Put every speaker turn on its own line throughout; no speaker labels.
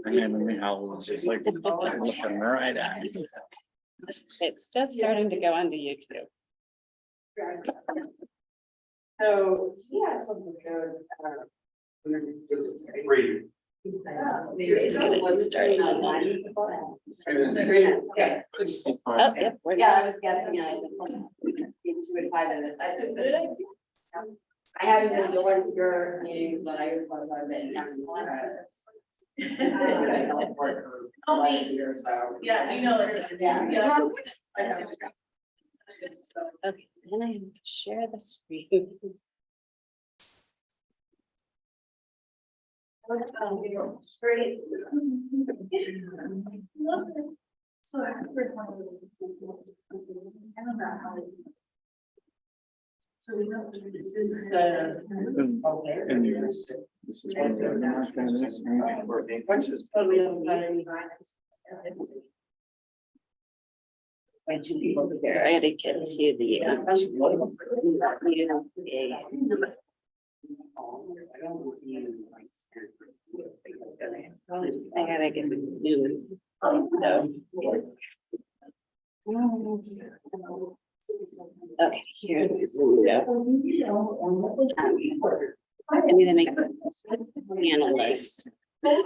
And I was just like looking right at it.
It's just starting to go onto YouTube.
So he has something good.
Great.
Just getting it started.
Yeah.
Oh, yep, we're
Yeah, I was guessing, in 5 minutes. I haven't been doing your meetings, but I was on the.
Yeah, you know it.
Yeah.
okay. Then I have to share the screen.
Great. So we know this is
And this is what they're not gonna listen
I gotta get to the, I gotta get the Zoom. Okay, here it is. I'm gonna make a analyst. Hi,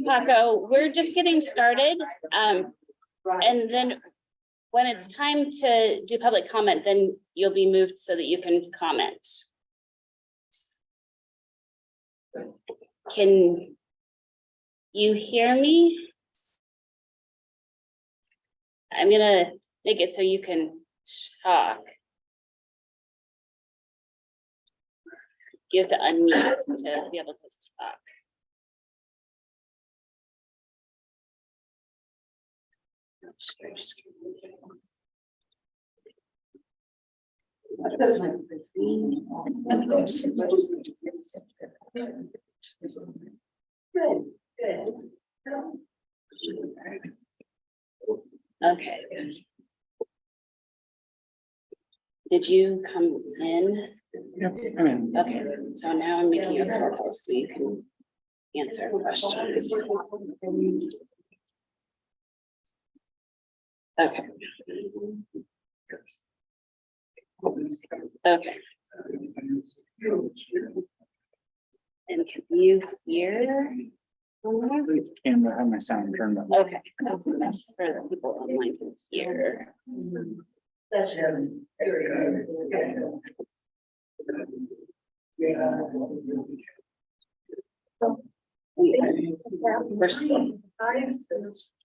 Paco. We're just getting started. And then when it's time to do public comment, then you'll be moved so that you can comment. Can you hear me? I'm gonna make it so you can talk. You have to unmute to be able to talk. Share screen.
Good, good.
Okay. Did you come in?
Yep, I mean,
Okay, so now I'm making a purple so you can answer questions. Okay. Okay. And can you hear?
camera, have my sound turned up.
Okay. For the people online can hear. We're still.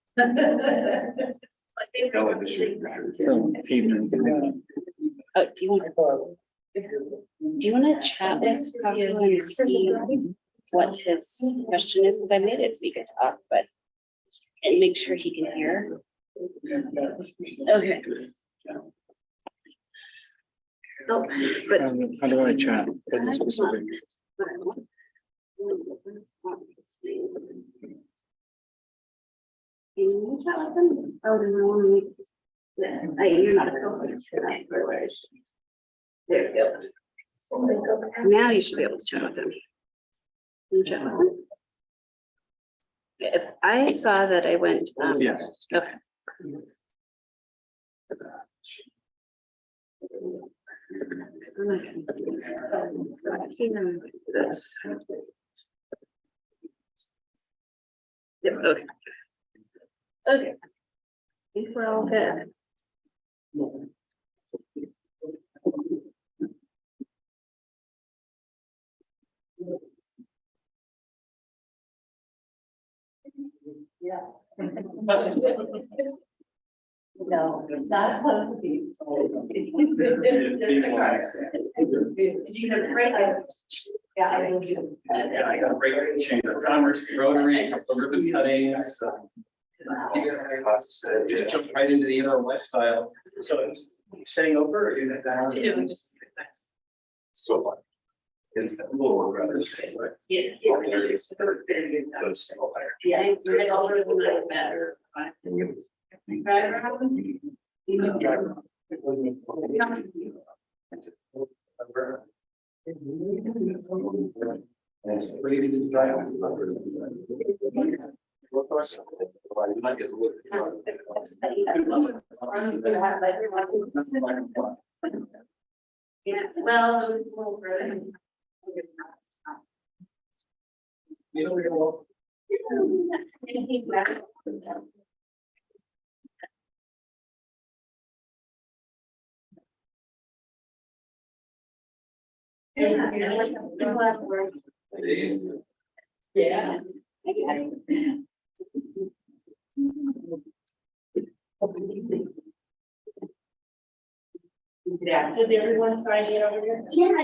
So, evening.
Oh, do you want to chat with Pablo and see what his question is? Because I made it so he could talk, but and make sure he can hear. Okay. Oh, but
How do I chat? What is specific?
Can you chat with them? Oh, then I want to make this. You're not a co-host for that. There we go. Now you should be able to chat with them. Can you chat with them? If I saw that I went,
Yeah.
okay. This. Yep, okay. Okay. I think we're all good.
Yeah. No, not close to be. Did you have a break? Yeah, I will do.
Yeah, I got a break in Chamber of Commerce, Rotary, ribbon cuttings. Just jump right into the inner lifestyle. So staying over or is it down? So fun. It's a little rather say, right?
Yeah.
Those single hire.
Yeah, you're getting older than that matter.
Yeah, well. Yeah. Yeah, did everyone sign in over here? Yeah, I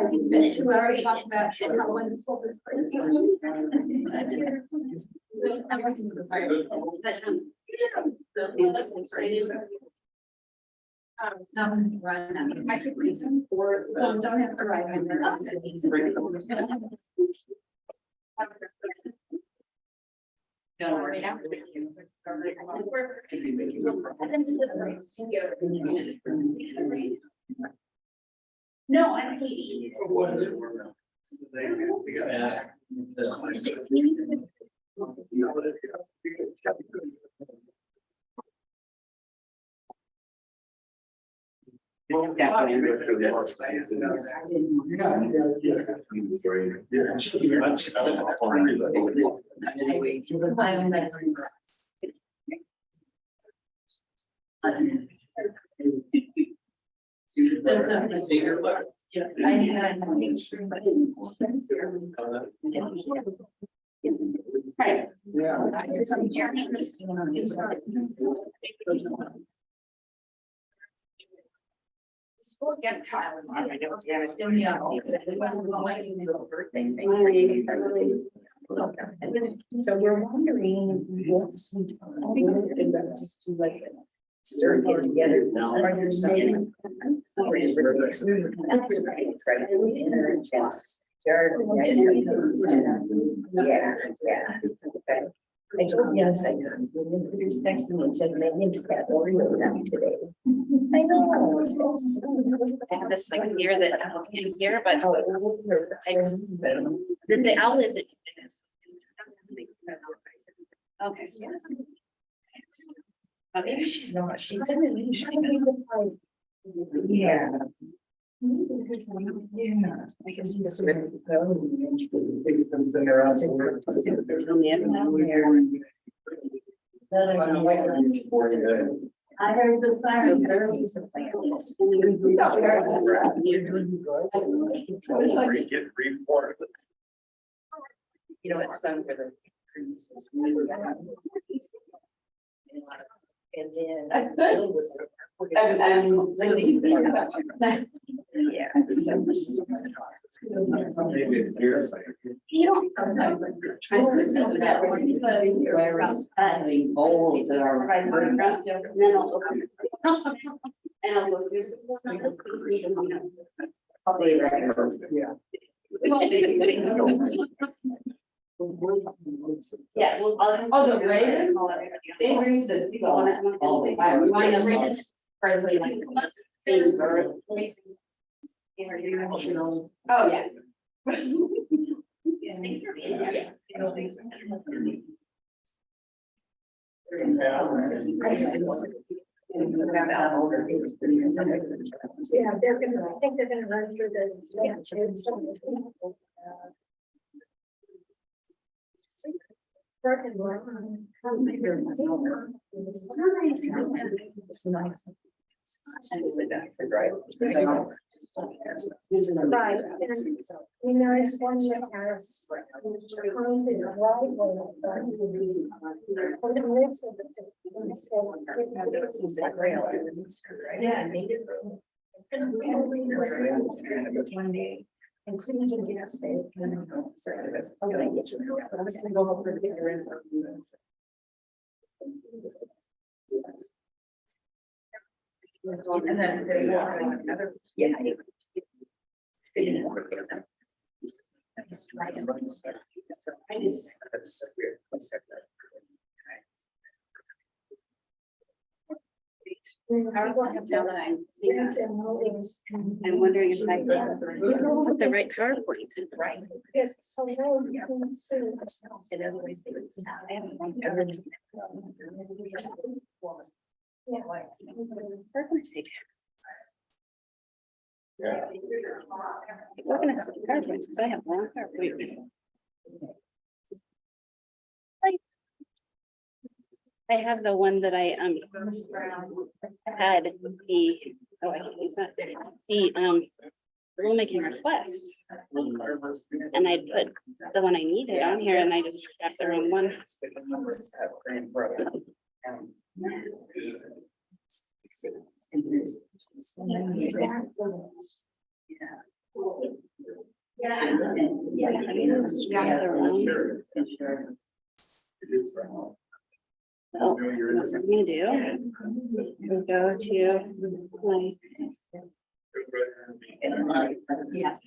think finished. We already talked about how wonderful this place is. I'm working with the fire. But, so, that's exciting. Nothing to run. I could reason or don't have to write. Don't worry. No, I'm Katie. Right. School get child. So we're wondering what's just do like circle together. Are there some? Yeah. I told yes, I know. This next to me said, my name's got Oreo down today. I know. So sweet. I have this thing here that I can't hear, but the owl is it. Okay. Maybe she's not. She's in the yeah. Yeah, I can see this. I heard the siren. You know, it's sun for the trees. And then. Yeah. You don't. Bowls that are. Probably right. Yeah. Yeah, well, oh, the Ravens, they bring the seagull all the time. Mine are friendly, like, being bird. Oh, yeah. Thanks for being here. Yeah, they're gonna, I think they're gonna run through the. Yeah. It's nice. Right. You know, it's one that has. Yeah. One day. Including the gas pay. I'm gonna get you. I'm just gonna go over to get your info. And then there's another. Yeah. So I just. I will have now that I'm.
I'm wondering if I can put the right PowerPoint in.
Right. Yes, so no, you can see. And otherwise they would stop. I haven't run everything. Yeah.
PowerPoint.
Yeah.
We're gonna switch PowerPoints because I have one PowerPoint. I have the one that I had the, oh, I can't use that, the rulemaking request. And I put the one I needed on here and I just got the wrong one. So what we're gonna do, we'll go to my,
Yeah.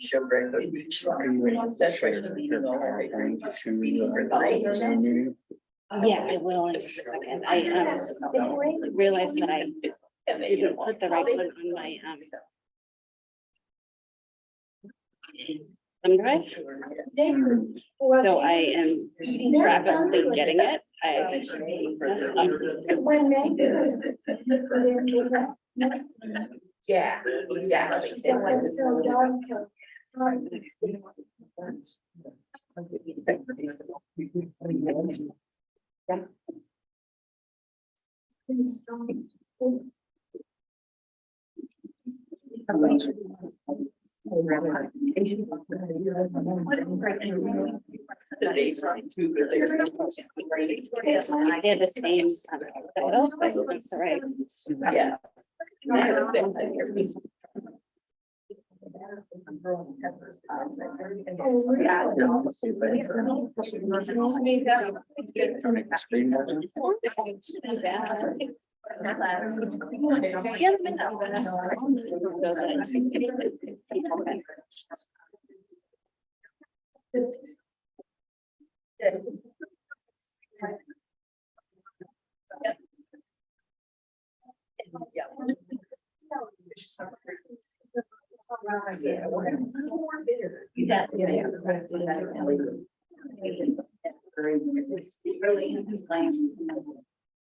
yeah, I will in just a second. I realized that I didn't put the right one on my thumb drive. So I am rapidly getting it. I messed up.
Yeah, exactly.
I did the same title, but that's all right.
Yeah.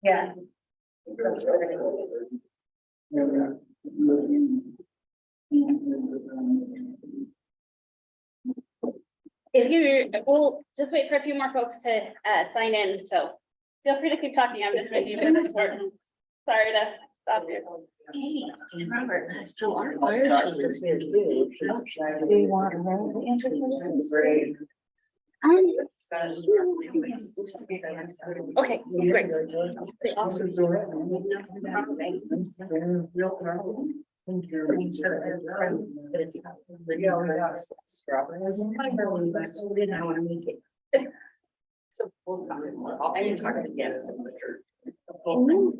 Yeah.
If you, we'll just wait for a few more folks to sign in, so feel free to keep talking. I'm just making this work. Sorry to stop you.
Robert, so our fire chief is here too. Do you want to roll the introductions?
Okay, great.
So we'll talk more. I didn't talk again.
Start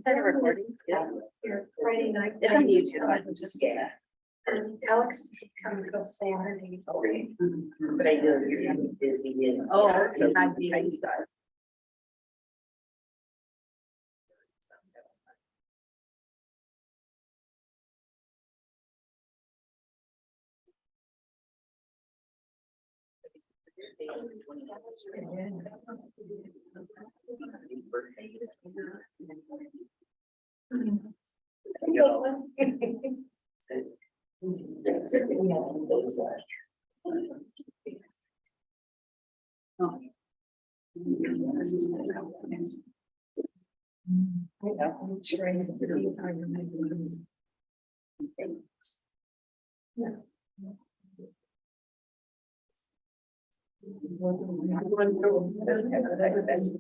a recording. Yeah.
Friday night.
It's on YouTube. I can just,
Yeah.
Alex is coming to Saturday.
But I know you're gonna be busy and.
Oh,
So I'd be.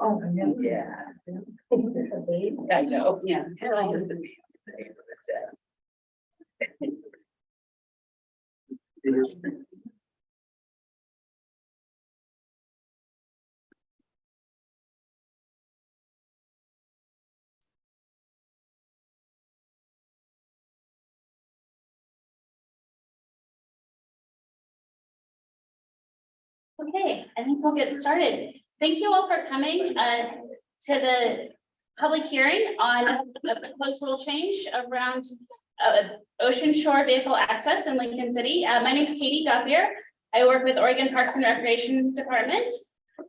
Oh, yeah. I know, yeah.
okay, I think we'll get started. Thank you all for coming to the public hearing on a proposed rule change around
Ocean Shore Vehicle Access in Lincoln City. My name is Katie Guthier. I work with Oregon Parks and Recreation Department,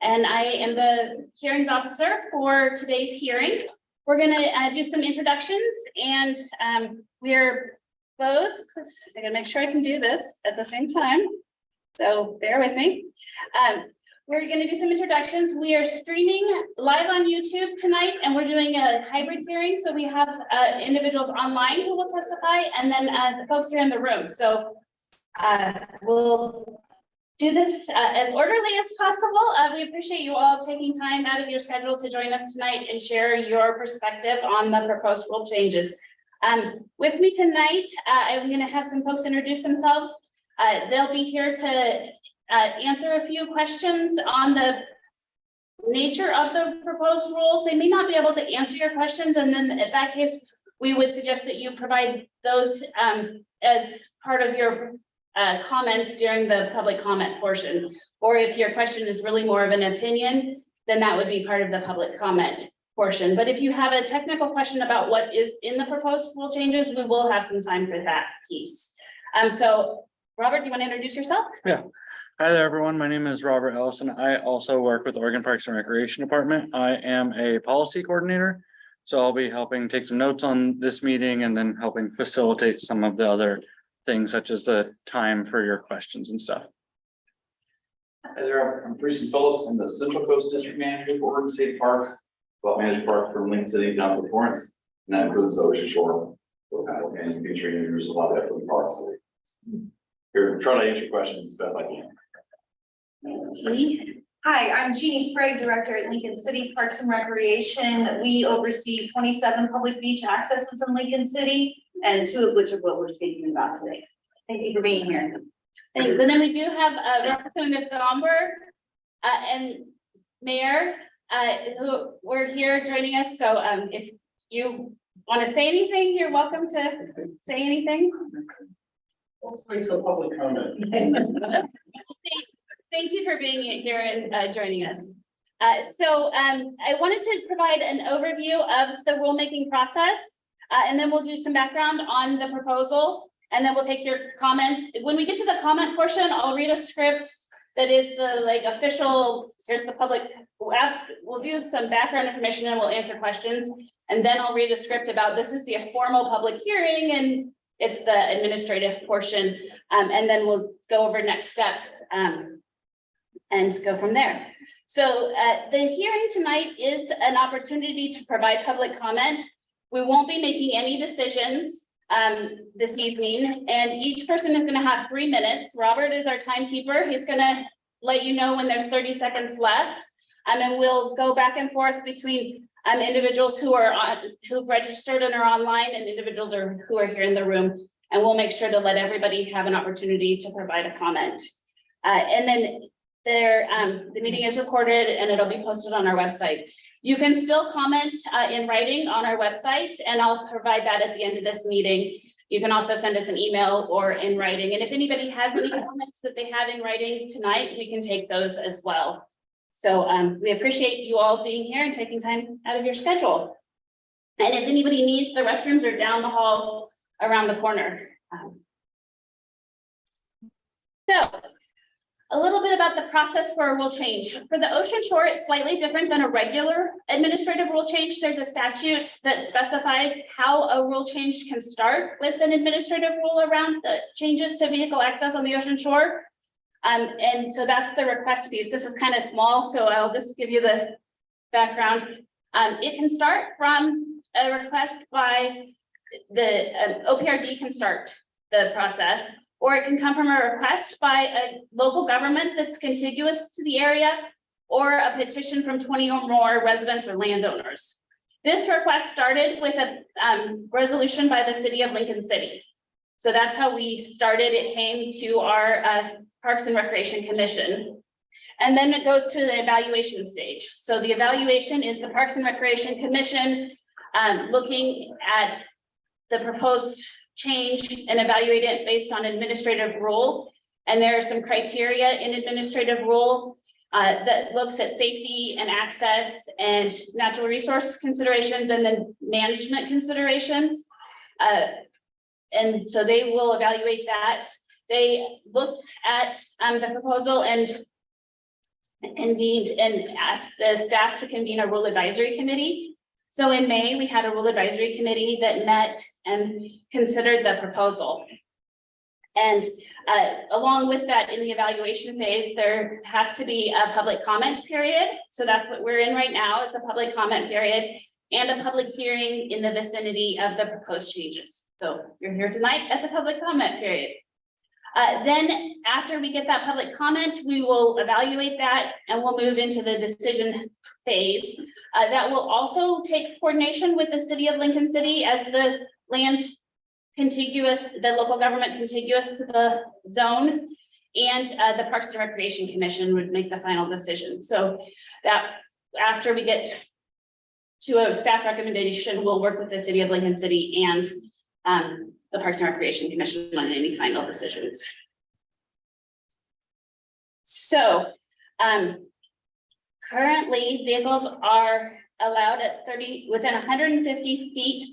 and I am the hearings officer for today's hearing. We're gonna do some introductions, and we're both, I gotta make sure I can do this at the same time, so bear with me. We're gonna do some introductions. We are streaming live on YouTube tonight, and we're doing a hybrid hearing. So we have individuals online who will testify, and then the folks here in the room. So we'll do this as orderly as possible. We appreciate you all taking time out of your schedule to join us tonight and share your perspective on the proposed rule changes. With me tonight, I'm gonna have some folks introduce themselves. They'll be here to answer a few questions on the nature of the proposed rules. They may not be able to answer your questions, and then in that case, we would suggest that you provide those as part of your comments during the public comment portion. Or if your question is really more of an opinion, then that would be part of the public comment portion. But if you have a technical question about what is in the proposed rule changes, we will have some time for that piece. So Robert, do you want to introduce yourself?
Yeah. Hi there, everyone. My name is Robert Ellison. I also work with the Oregon Parks and Recreation Department. I am a policy coordinator. So I'll be helping take some notes on this meeting and then helping facilitate some of the other things such as the time for your questions and stuff.
Hi there, I'm Preston Phillips. I'm the Central Coast District Manager for Oregon State Parks. Well, managed parks from Lincoln City down to Florence, and that includes the Ocean Shore. So kind of and featuring there's a lot of that for the parks. Here, try to answer your questions as best I can.
Hi, I'm Jeannie Sprague, Director at Lincoln City Parks and Recreation. We oversee 27 public beach accesses in Lincoln City, and 2 of which are what we're speaking about today. Thank you for being here.
Thanks. And then we do have Representative Gomberg and Mayor who were here joining us. So if you want to say anything, you're welcome to say anything.
Wait for public comment.
Thank you for being here and joining us. So I wanted to provide an overview of the rulemaking process, and then we'll do some background on the proposal, and then we'll take your comments. When we get to the comment portion, I'll read a script that is the official, here's the public, we'll do some background information and we'll answer questions. And then I'll read a script about this is the formal public hearing and it's the administrative portion. And then we'll go over next steps and go from there. So the hearing tonight is an opportunity to provide public comment. We won't be making any decisions this evening, and each person is going to have 3 minutes. Robert is our timekeeper. He's going to let you know when there's 30 seconds left. And we'll go back and forth between individuals who've registered and are online and individuals who are here in the room. And we'll make sure to let everybody have an opportunity to provide a comment. And then the meeting is recorded and it'll be posted on our website. You can still comment in writing on our website, and I'll provide that at the end of this meeting. You can also send us an email or in writing. And if anybody has any comments that they have in writing tonight, we can take those as well. So we appreciate you all being here and taking time out of your schedule. And if anybody needs, the restrooms are down the hall around the corner. So a little bit about the process for a rule change. For the Ocean Shore, it's slightly different than a regular administrative rule change. There's a statute that specifies how a rule change can start with an administrative rule around the changes to vehicle access on the Ocean Shore. And so that's the request piece. This is kind of small, so I'll just give you the background. It can start from a request by the OPRD can start the process. Or it can come from a request by a local government that's contiguous to the area, or a petition from 20 or more residents or landowners. This request started with a resolution by the city of Lincoln City. So that's how we started. It came to our Parks and Recreation Commission. And then it goes to the evaluation stage. So the evaluation is the Parks and Recreation Commission looking at the proposed change and evaluate it based on administrative rule. And there are some criteria in administrative rule that looks at safety and access and natural resource considerations and then management considerations. and so they will evaluate that. They looked at the proposal and convened and asked the staff to convene a rule advisory committee. So in May, we had a rule advisory committee that met and considered the proposal. And along with that, in the evaluation phase, there has to be a public comment period. So that's what we're in right now, is the public comment period, and a public hearing in the vicinity of the proposed changes. So you're here tonight at the public comment period. Then after we get that public comment, we will evaluate that and we'll move into the decision phase. That will also take coordination with the city of Lincoln City as the land contiguous, the local government contiguous to the zone, and the Parks and Recreation Commission would make the final decision. So that after we get to a staff recommendation, we'll work with the city of Lincoln City and the Parks and Recreation Commission on any final decisions. So currently vehicles are allowed at within 150 feet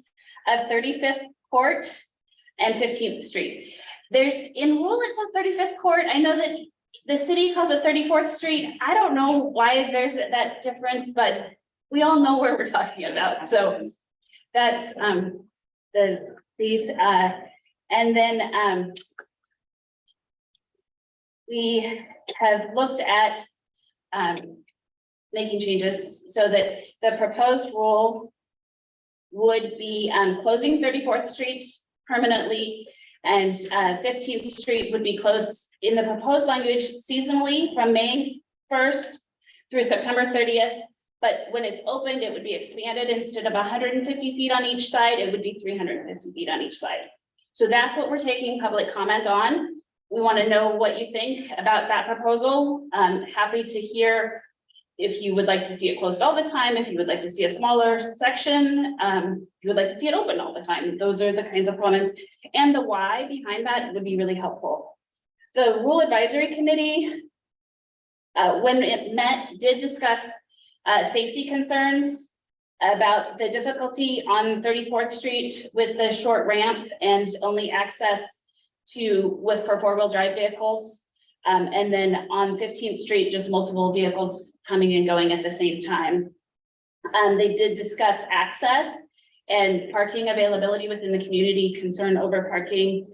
of 35th Court and 15th Street. There's in rule, it says 35th Court. I know that the city calls it 34th Street. I don't know why there's that difference, but we all know where we're talking about. So that's these and then we have looked at making changes so that the proposed rule would be closing 34th Street permanently, and 15th Street would be closed in the proposed language seasonally from May 1st through September 30th. But when it's opened, it would be expanded. Instead of 150 feet on each side, it would be 350 feet on each side. So that's what we're taking public comment on. We want to know what you think about that proposal. Happy to hear if you would like to see it closed all the time, if you would like to see a smaller section, if you would like to see it open all the time. Those are the kinds of comments, and the why behind that would be really helpful. The Rule Advisory Committee, when it met, did discuss safety concerns about the difficulty on 34th Street with the short ramp and only access for four-wheel drive vehicles. And then on 15th Street, just multiple vehicles coming and going at the same time. They did discuss access and parking availability within the community, concern over parking,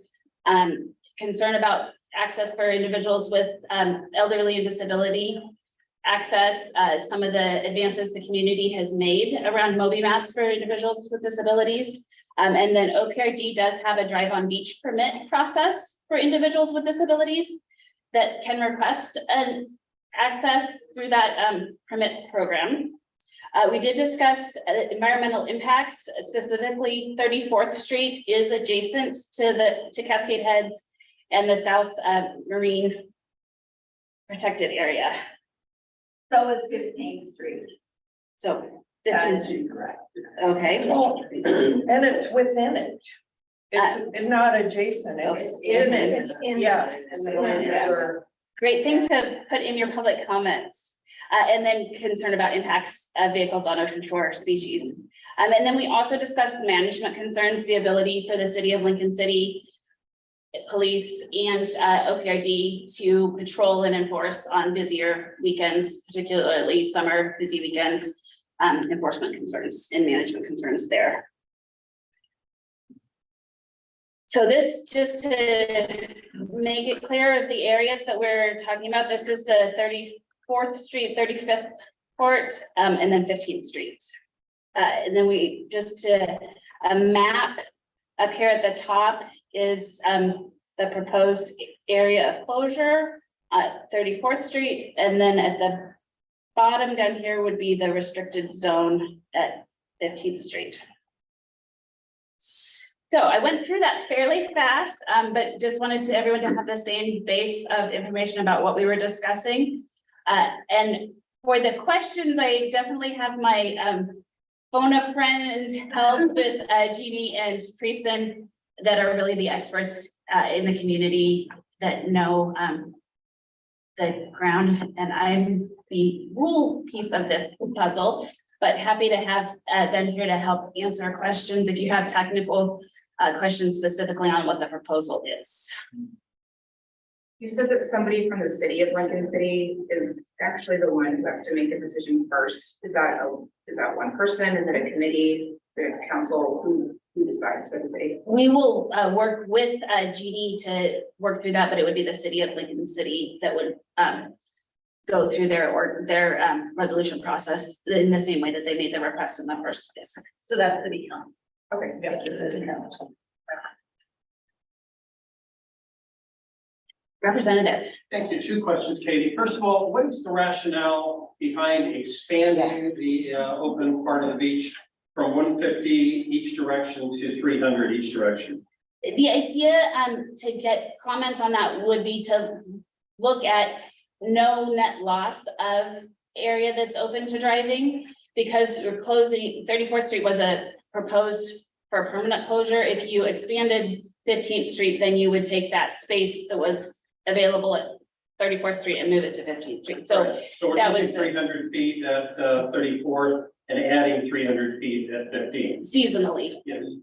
concern about access for individuals with elderly and disability access, some of the advances the community has made around Moby mats for individuals with disabilities. And then OPRD does have a drive on beach permit process for individuals with disabilities that can request an access through that permit program. We did discuss environmental impacts, specifically 34th Street is adjacent to Cascade Heads and the South Marine protected area.
So is 15th Street.
So 15th Street,
Correct.
okay.
And it's within it. It's not adjacent, it's in it.
It's in
Yeah.
it.
Great thing to put in your public comments. And then concern about impacts of vehicles on ocean shore species. And then we also discussed management concerns, the ability for the city of Lincoln City police and OPRD to patrol and enforce on busier weekends, particularly summer busy weekends, enforcement concerns and management concerns there. So this, just to make it clear of the areas that we're talking about, this is the 34th Street, 35th Court, and then 15th Street. And then we just a map up here at the top is the proposed area of closure at 34th Street. And then at the bottom down here would be the restricted zone at 15th Street. So I went through that fairly fast, but just wanted everyone to have the same base of information about what we were discussing. And for the questions, I definitely have my phone a friend help with Jeannie and Preston that are really the experts in the community that know the ground. And I'm the rule piece of this puzzle, but happy to have them here to help answer questions. If you have technical questions specifically on what the proposal is.
You said that somebody from the city of Lincoln City is actually the one who has to make the decision first. Is that one person? Is it a committee? Is it a council? Who decides for the city?
We will work with GD to work through that, but it would be the city of Lincoln City that would go through their resolution process in the same way that they made the request in the first place. So that's the beacon.
Okay, thank you.
Representative.
Thank you. Two questions, Katie. First of all, what is the rationale behind expanding the open part of the beach from 150 each direction to 300 each direction?
The idea to get comments on that would be to look at no net loss of area that's open to driving. Because we're closing, 34th Street was proposed for permanent closure. If you expanded 15th Street, then you would take that space that was available at 34th Street and move it to 15th Street. So
Right. So we're
that was
using 300 feet at 34th and adding 300 feet at 15.
seasonally.
Yes.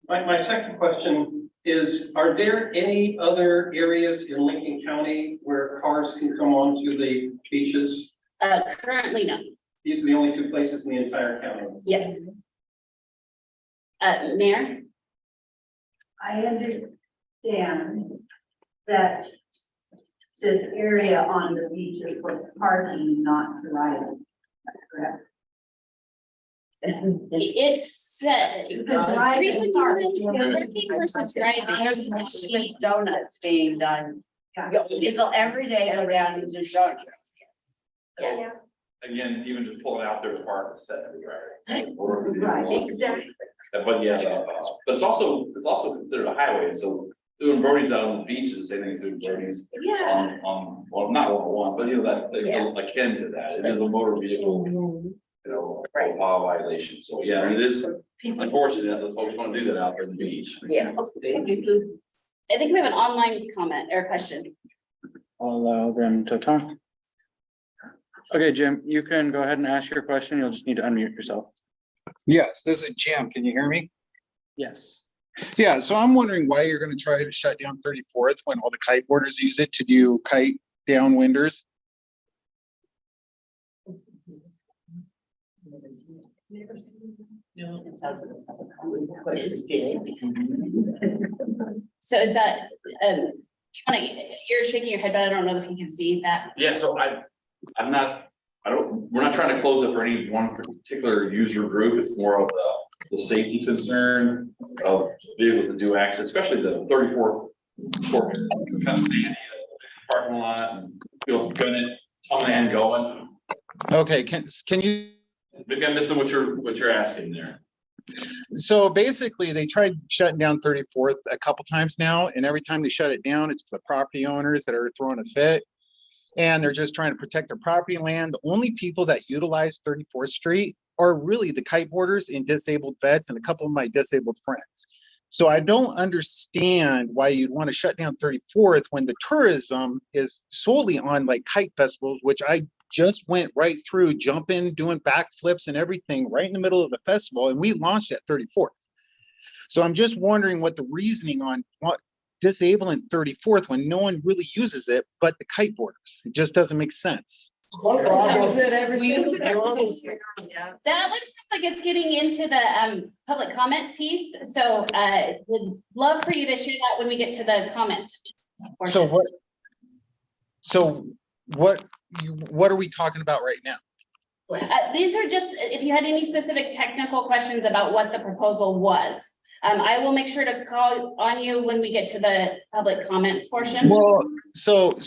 My second question is, are there any other areas in Lincoln County where cars can come onto the beaches?
Currently, no.
These are the only two places in the entire county.
Yes. Mayor?
I understand that this area on the beach is for parking, not driving. Correct?
It's recent parking versus driving.
With donuts being done. People every day go down and do donuts.
Yes.
Again, even just pulling out there to park is set every driver.
Right, exactly.
But yeah, but it's also considered a highway, and so doing birdies out on the beach is the same thing as doing birdies
Yeah.
on, well, not 101, but you know, that's akin to that. It is a motor vehicle, you know, law violation. So yeah, it is unfortunate that folks want to do that out there on the beach.
Yeah.
I think we have an online comment or question.
I'll allow them to talk. Okay, Jim, you can go ahead and ask your question. You'll just need to unmute yourself.
Yes, this is Jim. Can you hear me?
Yes.
Yeah, so I'm wondering why you're going to try to shut down 34th when all the kiteboarders use it to do kite downwinders.
So is that, you're shaking your head, but I don't know if you can see that.
Yeah, so we're not trying to close it for any one particular user group. It's more of the safety concern of vehicles that do access, especially the 34th kind of sandy parking lot and people coming and going.
Okay, can you?
Maybe I'm missing what you're asking there.
So basically they tried shutting down 34th a couple times now, and every time they shut it down, it's the property owners that are throwing a fit. And they're just trying to protect their property land. The only people that utilize 34th Street are really the kiteboarders and disabled vets and a couple of my disabled friends. So I don't understand why you'd want to shut down 34th when the tourism is solely on like kite festivals, which I just went right through, jumping, doing backflips and everything right in the middle of the festival. And we launched at 34th. So I'm just wondering what the reasoning on what disabling 34th when no one really uses it, but the kiteboarders. It just doesn't make sense.
That one seems like it's getting into the public comment piece, so would love for you to share that when we get to the comment.
So what are we talking about right now?
These are just, if you had any specific technical questions about what the proposal was. I will make sure to call on you when we get to the public comment portion.
Well, so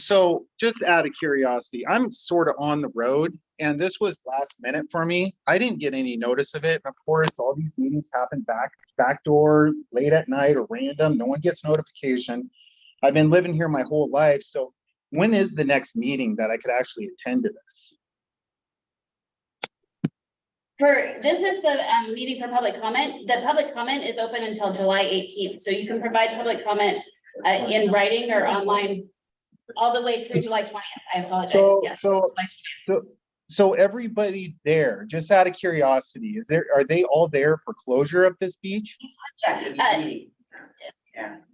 just out of curiosity, I'm sort of on the road and this was last minute for me. I didn't get any notice of it. Of course, all these meetings happen backdoor, late at night or random. No one gets notification. I've been living here my whole life. So when is the next meeting that I could actually attend to this?
This is the meeting for public comment. The public comment is open until July 18th. So you can provide public comment in writing or online all the way through July 20th. I apologize. Yes.
So everybody there, just out of curiosity, are they all there for closure of this beach?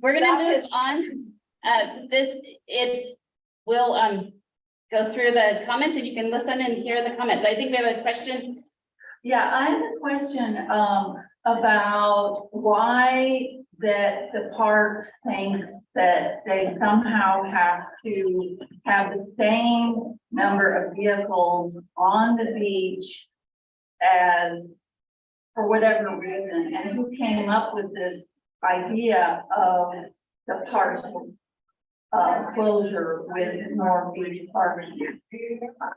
We're gonna
Staff
move
is-
on. It will, go through the comments and you can listen and hear the comments. I think we have a question.
Yeah, I have a question, about why the park thinks that they somehow have to have the same number of vehicles on the beach as, for whatever reason, and who came up with this idea of the parcel closure with more beach parking.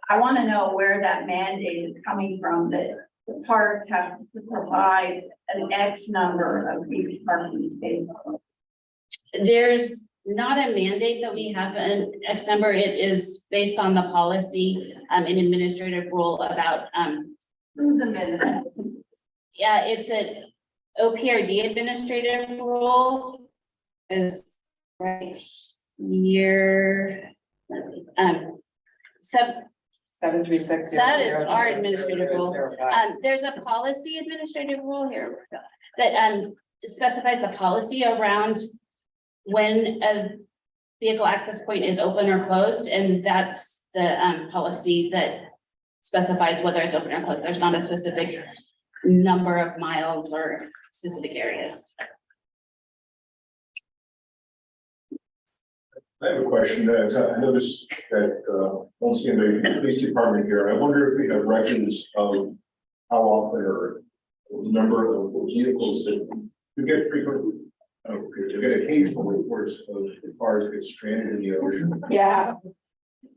I want to know where that mandate is coming from, that the parks have to provide an X number of beach parking spaces.
There's not a mandate that we have an X number. It is based on the policy, an administrative rule about,
Who's the minister?
yeah, it's an OPRD administrative rule. Is right here. Sub,
736.
that is our administrative rule. There's a policy administrative rule here that, specifies the policy around when a vehicle access point is open or closed, and that's the, policy that specifies whether it's open or closed. There's not a specific number of miles or specific areas.
I have a question. I noticed that, once in the police department here, I wonder if we have records of how often or the number of vehicles that you get frequent, you get occasional reports of the cars get stranded in the ocean.
Yeah,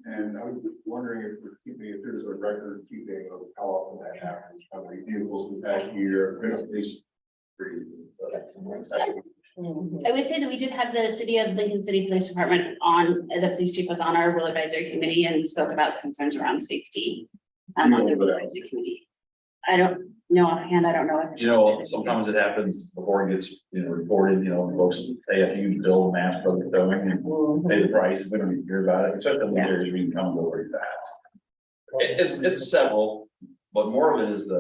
And I'm wondering if there's a record keeping of how often that happens, how many vehicles in the past year, been at least three.
I would say that we did have the City of Lincoln City Police Department on, the police chief was on our rule advisory committee and spoke about concerns around safety. On the rule advisory committee. I don't know offhand, I don't know. if-
You know, sometimes it happens before it gets, reported, folks pay a huge bill, mass public filming and pay the price, we don't even hear about it, especially in the areas where you can come and go very fast. It's several, but more of it is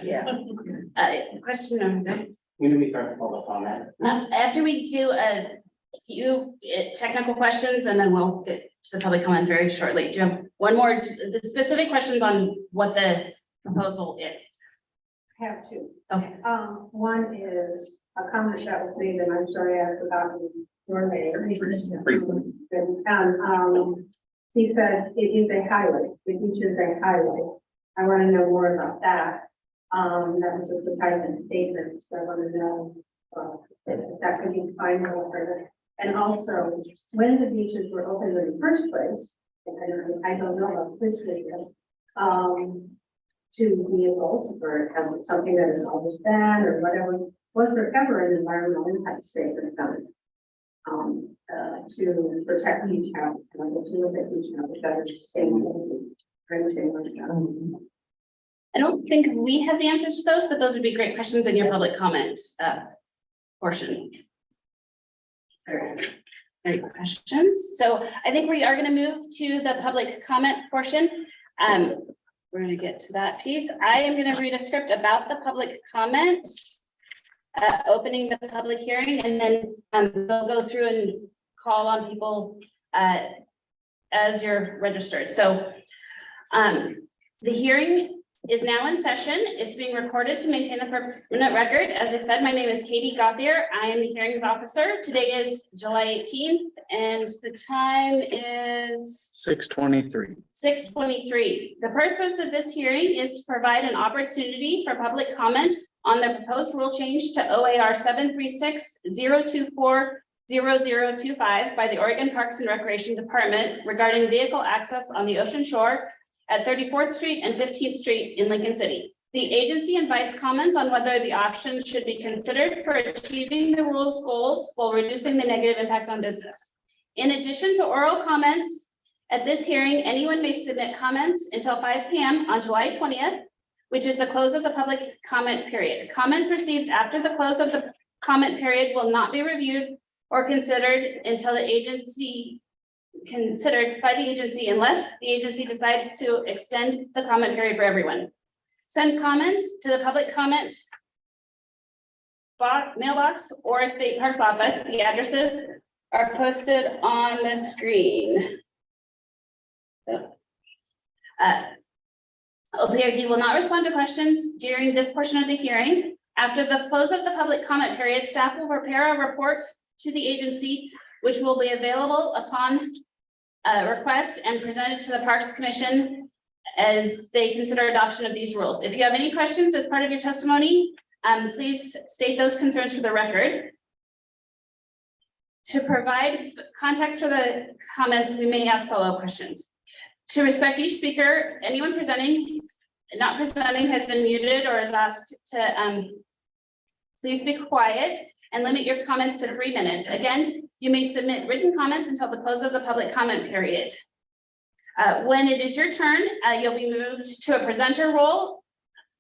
yeah.
Question on that.
When do we start public comment?
After we do a few technical questions, and then we'll get to the public comment very shortly. Do you have one more, the specific questions on what the proposal is?
Have two.
Okay.
One is a comment that was made, and I'm sorry, I forgot your name. He said it is a highway, the beach is a highway. I want to know more about that. That was just a type of statement, so I want to know, if that could be defined a little further. And also, when the beaches were open in the first place, and I don't know about this video, to vehicles, or something that is always bad or whatever, was there ever an environmental impact statement done? To protect beach habitat, to look at beach habitat, sustainability, or anything like that.
I don't think we have the answers to those, but those would be great questions in your public comment portion. Great questions. So I think we are going to move to the public comment portion. We're going to get to that piece. I am going to read a script about the public comment, opening the public hearing, and then we'll go through and call on people as you're registered. So the hearing is now in session. It's being recorded to maintain the permanent record. As I said, my name is Katie Gauthier. I am the hearings officer. Today is July 18th, and the time is
6:23.
6:23. The purpose of this hearing is to provide an opportunity for public comment on the proposed rule change to OAR 736-024-0025 by the Oregon Parks and Recreation Department regarding vehicle access on the ocean shore at 34th Street and 15th Street in Lincoln City. The agency invites comments on whether the option should be considered for achieving the rule's goals while reducing the negative impact on business. In addition to oral comments at this hearing, anyone may submit comments until 5 p.m. on July 20th, which is the close of the public comment period. Comments received after the close of the comment period will not be reviewed or considered until the agency considered by the agency unless the agency decides to extend the comment period for everyone. Send comments to the public comment mailbox or state parks office. The addresses are posted on the screen. OPRD will not respond to questions during this portion of the hearing. After the close of the public comment period, staff will prepare a report to the agency, which will be available upon request and presented to the Parks Commission as they consider adoption of these rules. If you have any questions as part of your testimony, please state those concerns for the record. To provide context for the comments, we may ask follow-up questions. To respect each speaker, anyone not presenting has been muted or is asked to please be quiet and limit your comments to 3 minutes. Again, you may submit written comments until the close of the public comment period. When it is your turn, you'll be moved to a presenter role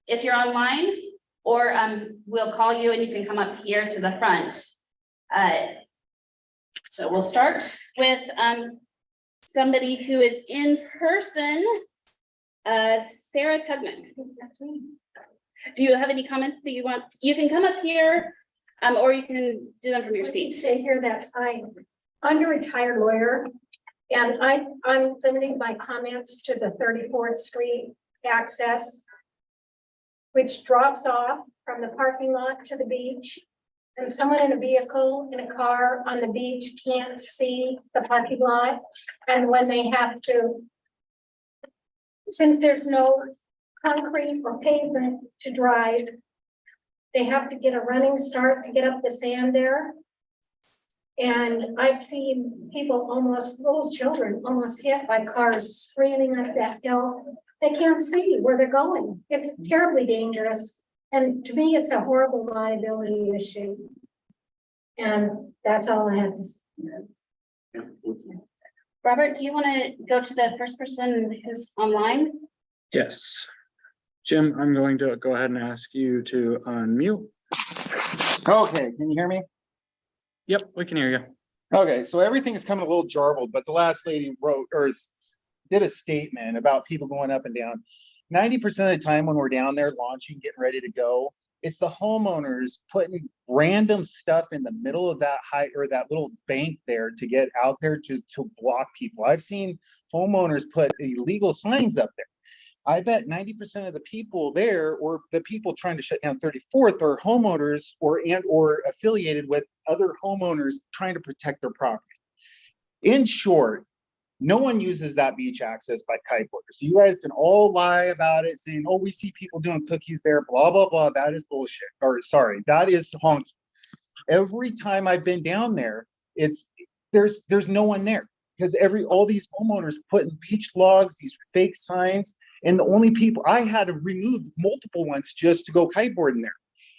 if you're online, or we'll call you and you can come up here to the front. So we'll start with somebody who is in person, Sarah Tugman. That's me. Do you have any comments that you want? You can come up here, or you can do them from your seat.
Stay here, that's fine. I'm a retired lawyer, and I'm limiting my comments to the 34th Street access, which drops off from the parking lot to the beach. And someone in a vehicle, in a car on the beach can't see the parking lot. And when they have to, since there's no concrete or pavement to drive, they have to get a running start to get up the sand there. And I've seen people little children almost hit by cars screaming up that hill. They can't see where they're going. It's terribly dangerous. And to me, it's a horrible liability issue. And that's all I have to say.
Robert, do you want to go to the first person who's online?
Yes. Jim, I'm going to go ahead and ask you to unmute.
Okay, can you hear me?
Yep, we can hear you.
Okay, so everything is coming a little jarbled, but the last lady did a statement about people going up and down. 90% of the time when we're down there launching, getting ready to go, it's the homeowners putting random stuff in the middle of that that little bank there to get out there to block people. I've seen homeowners put illegal signs up there. I bet 90% of the people there, or the people trying to shut down 34th, are homeowners or affiliated with other homeowners trying to protect their property. In short, no one uses that beach access by kiteboarders. You guys can all lie about it, saying, oh, we see people doing cookies there, blah, blah, blah. That is bullshit. Or sorry, that is honky. Every time I've been down there, there's no one there, because all these homeowners putting beach logs, these fake signs, and the only people, I had to remove multiple ones just to go kiteboarding there.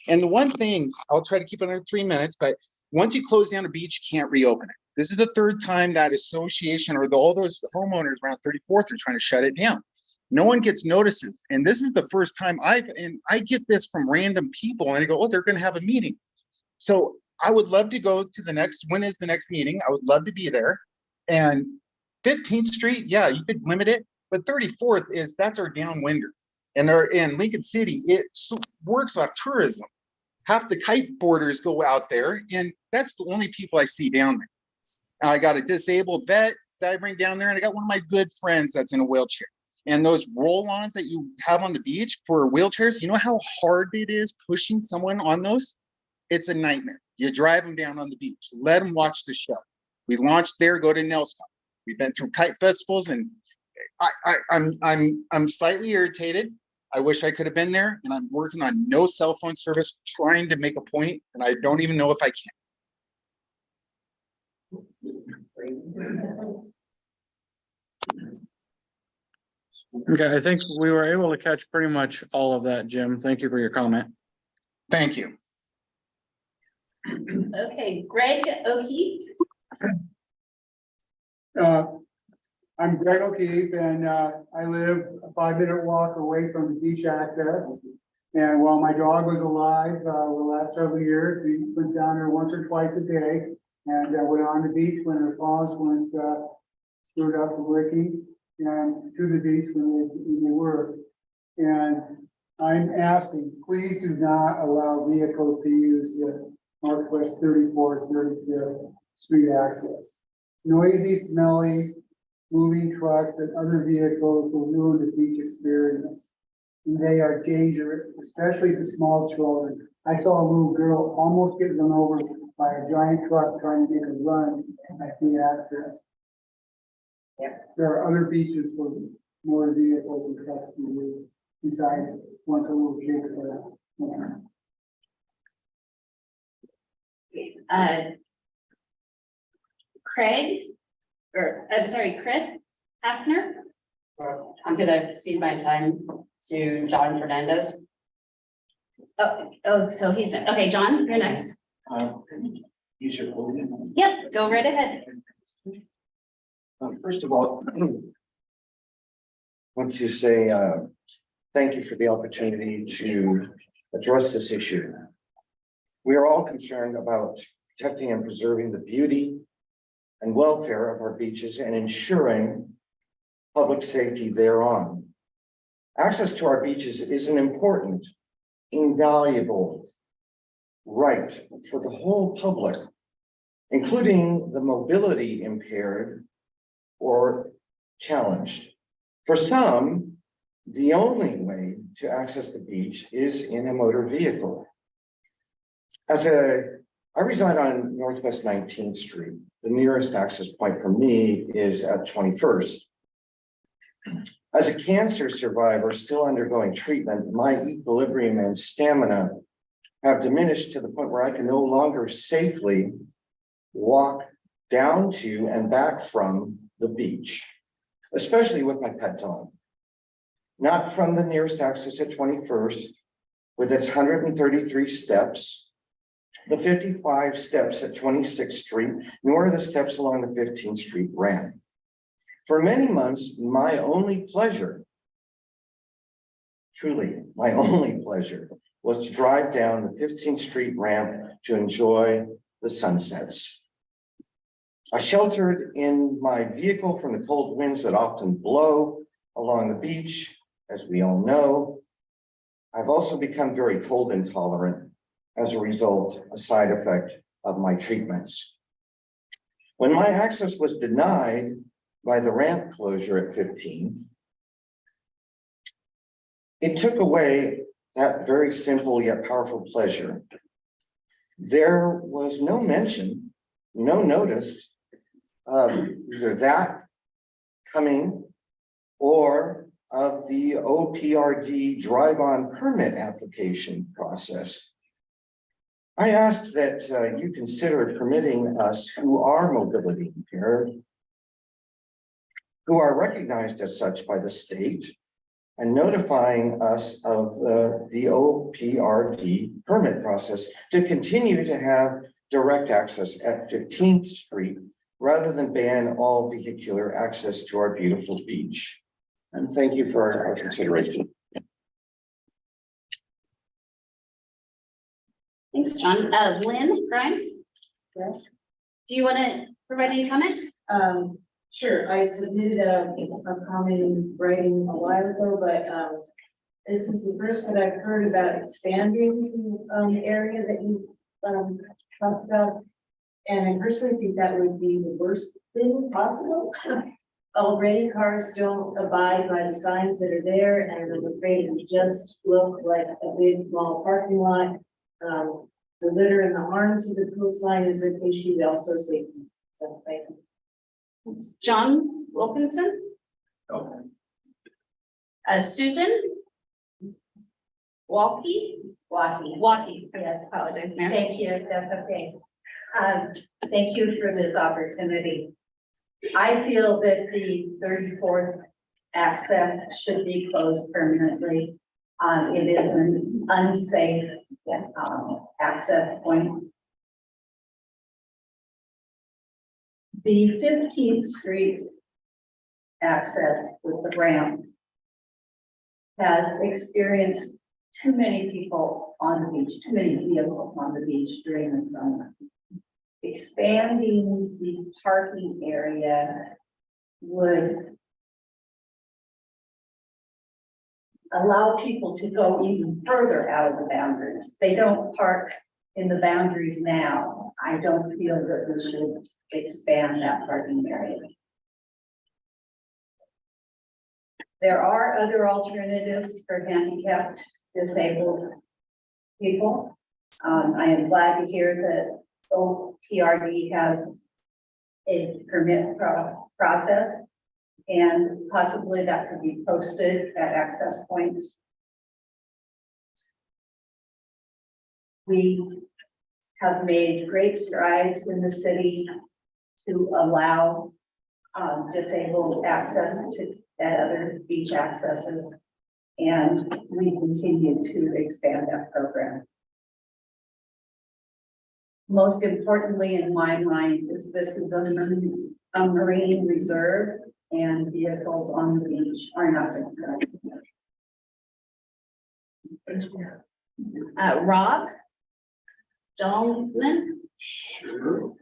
And the one thing, I'll try to keep it under 3 minutes, but once you close down a beach, you can't reopen it. This is the third time that association or all those homeowners around 34th are trying to shut it down. No one gets notices. And this is the first time I get this from random people, and I go, oh, they're going to have a meeting. So I would love to go to when is the next meeting? I would love to be there. And 15th Street, yeah, you could limit it, but 34th that's our downwinder. And in Lincoln City, it works off tourism. Half the kiteboarders go out there, and that's the only people I see down there. I got a disabled vet that I bring down there, and I got one of my good friends that's in a wheelchair. And those roll-ons that you have on the beach for wheelchairs, you know how hard it is pushing someone on those? It's a nightmare. You drive them down on the beach, let them watch the show. We launched there, go to Nelson. We've been through kite festivals, and I'm slightly irritated. I wish I could have been there, and I'm working on no cell phone service, trying to make a point, and I don't even know if I can.
Okay, I think we were able to catch pretty much all of that, Jim. Thank you for your comment.
Thank you.
Okay, Greg O'Keefe.
I'm Greg O'Keefe, and I live a 5-minute walk away from the beach access. And while my dog was alive, the last several years, we went down there once or twice a day, and went on the beach when it falls, went screwed up the wiki and to the beach when they were. And I'm asking, please do not allow vehicles to use the Northwest 34th, 35th Street access. Noisy, smelly, moving trucks and other vehicles will ruin the beach experience. And they are dangerous, especially to small children. I saw a little girl almost get run over by a giant truck trying to make a run at the access. There are other beaches where more vehicles and trucks can move besides one little kid.
Craig, or I'm sorry, Chris Hafner.
I'm gonna cede my time to John Fernandez.
Oh, so he's done. Okay, John, you're next.
You should hold it.
Yep, go right ahead.
First of all, want to say thank you for the opportunity to address this issue. We are all concerned about protecting and preserving the beauty and welfare of our beaches and ensuring public safety thereon. Access to our beaches is an important, invaluable right for the whole public, including the mobility impaired or challenged. For some, the only way to access the beach is in a motor vehicle. I reside on Northwest 19th Street. The nearest access point for me is at 21st. As a cancer survivor still undergoing treatment, my equilibrium and stamina have diminished to the point where I can no longer safely walk down to and back from the beach, especially with my pet dog. Not from the nearest access at 21st, with its 133 steps, the 55 steps at 26th Street, nor the steps along the 15th Street ramp. For many months, my only pleasure, truly my only pleasure, was to drive down the 15th Street ramp to enjoy the sunsets. I sheltered in my vehicle from the cold winds that often blow along the beach, as we all know. I've also become very cold intolerant as a result, a side effect of my treatments. When my access was denied by the ramp closure at 15, it took away that very simple yet powerful pleasure. There was no mention, no notice of either that coming or of the OPRD drive-on permit application process. I asked that you consider permitting us who are mobility impaired, who are recognized as such by the state, and notifying us of the OPRD permit process to continue to have direct access at 15th Street rather than ban all vehicular access to our beautiful beach. And thank you for our consideration.
Thanks, John. Lynn Grimes,
Yes.
do you want to provide any comment?
Sure, I submitted a comment in writing a while ago, but this is the first that I've heard about expanding the area that you talked about. And I personally think that would be the worst thing possible. Already cars don't abide by the signs that are there, and I'm afraid it would just look like a big small parking lot. The litter and the harm to the coastline is an issue, also safety. So thank you.
It's John Wilkinson.
Okay.
Susan. Walkie. Yes, apologize, Mayor.
Thank you, that's okay. Thank you for this opportunity. I feel that the 34th access should be closed permanently. It is an unsafe access point. The 15th Street access with the ramp has experienced too many people on the beach, too many vehicles on the beach during the summer. Expanding the parking area would allow people to go even further out of the boundaries. They don't park in the boundaries now. I don't feel that we should expand that parking area. There are other alternatives for handicapped, disabled people. I am glad to hear that OPRD has a permit process, and possibly that could be posted at access points. We have made great strides in the city to allow disabled access to at other beach accesses, and we continue to expand that program. Most importantly, in my mind, is this is a marine reserve, and vehicles on the beach are not to go. Rob Dahlman.
Sure.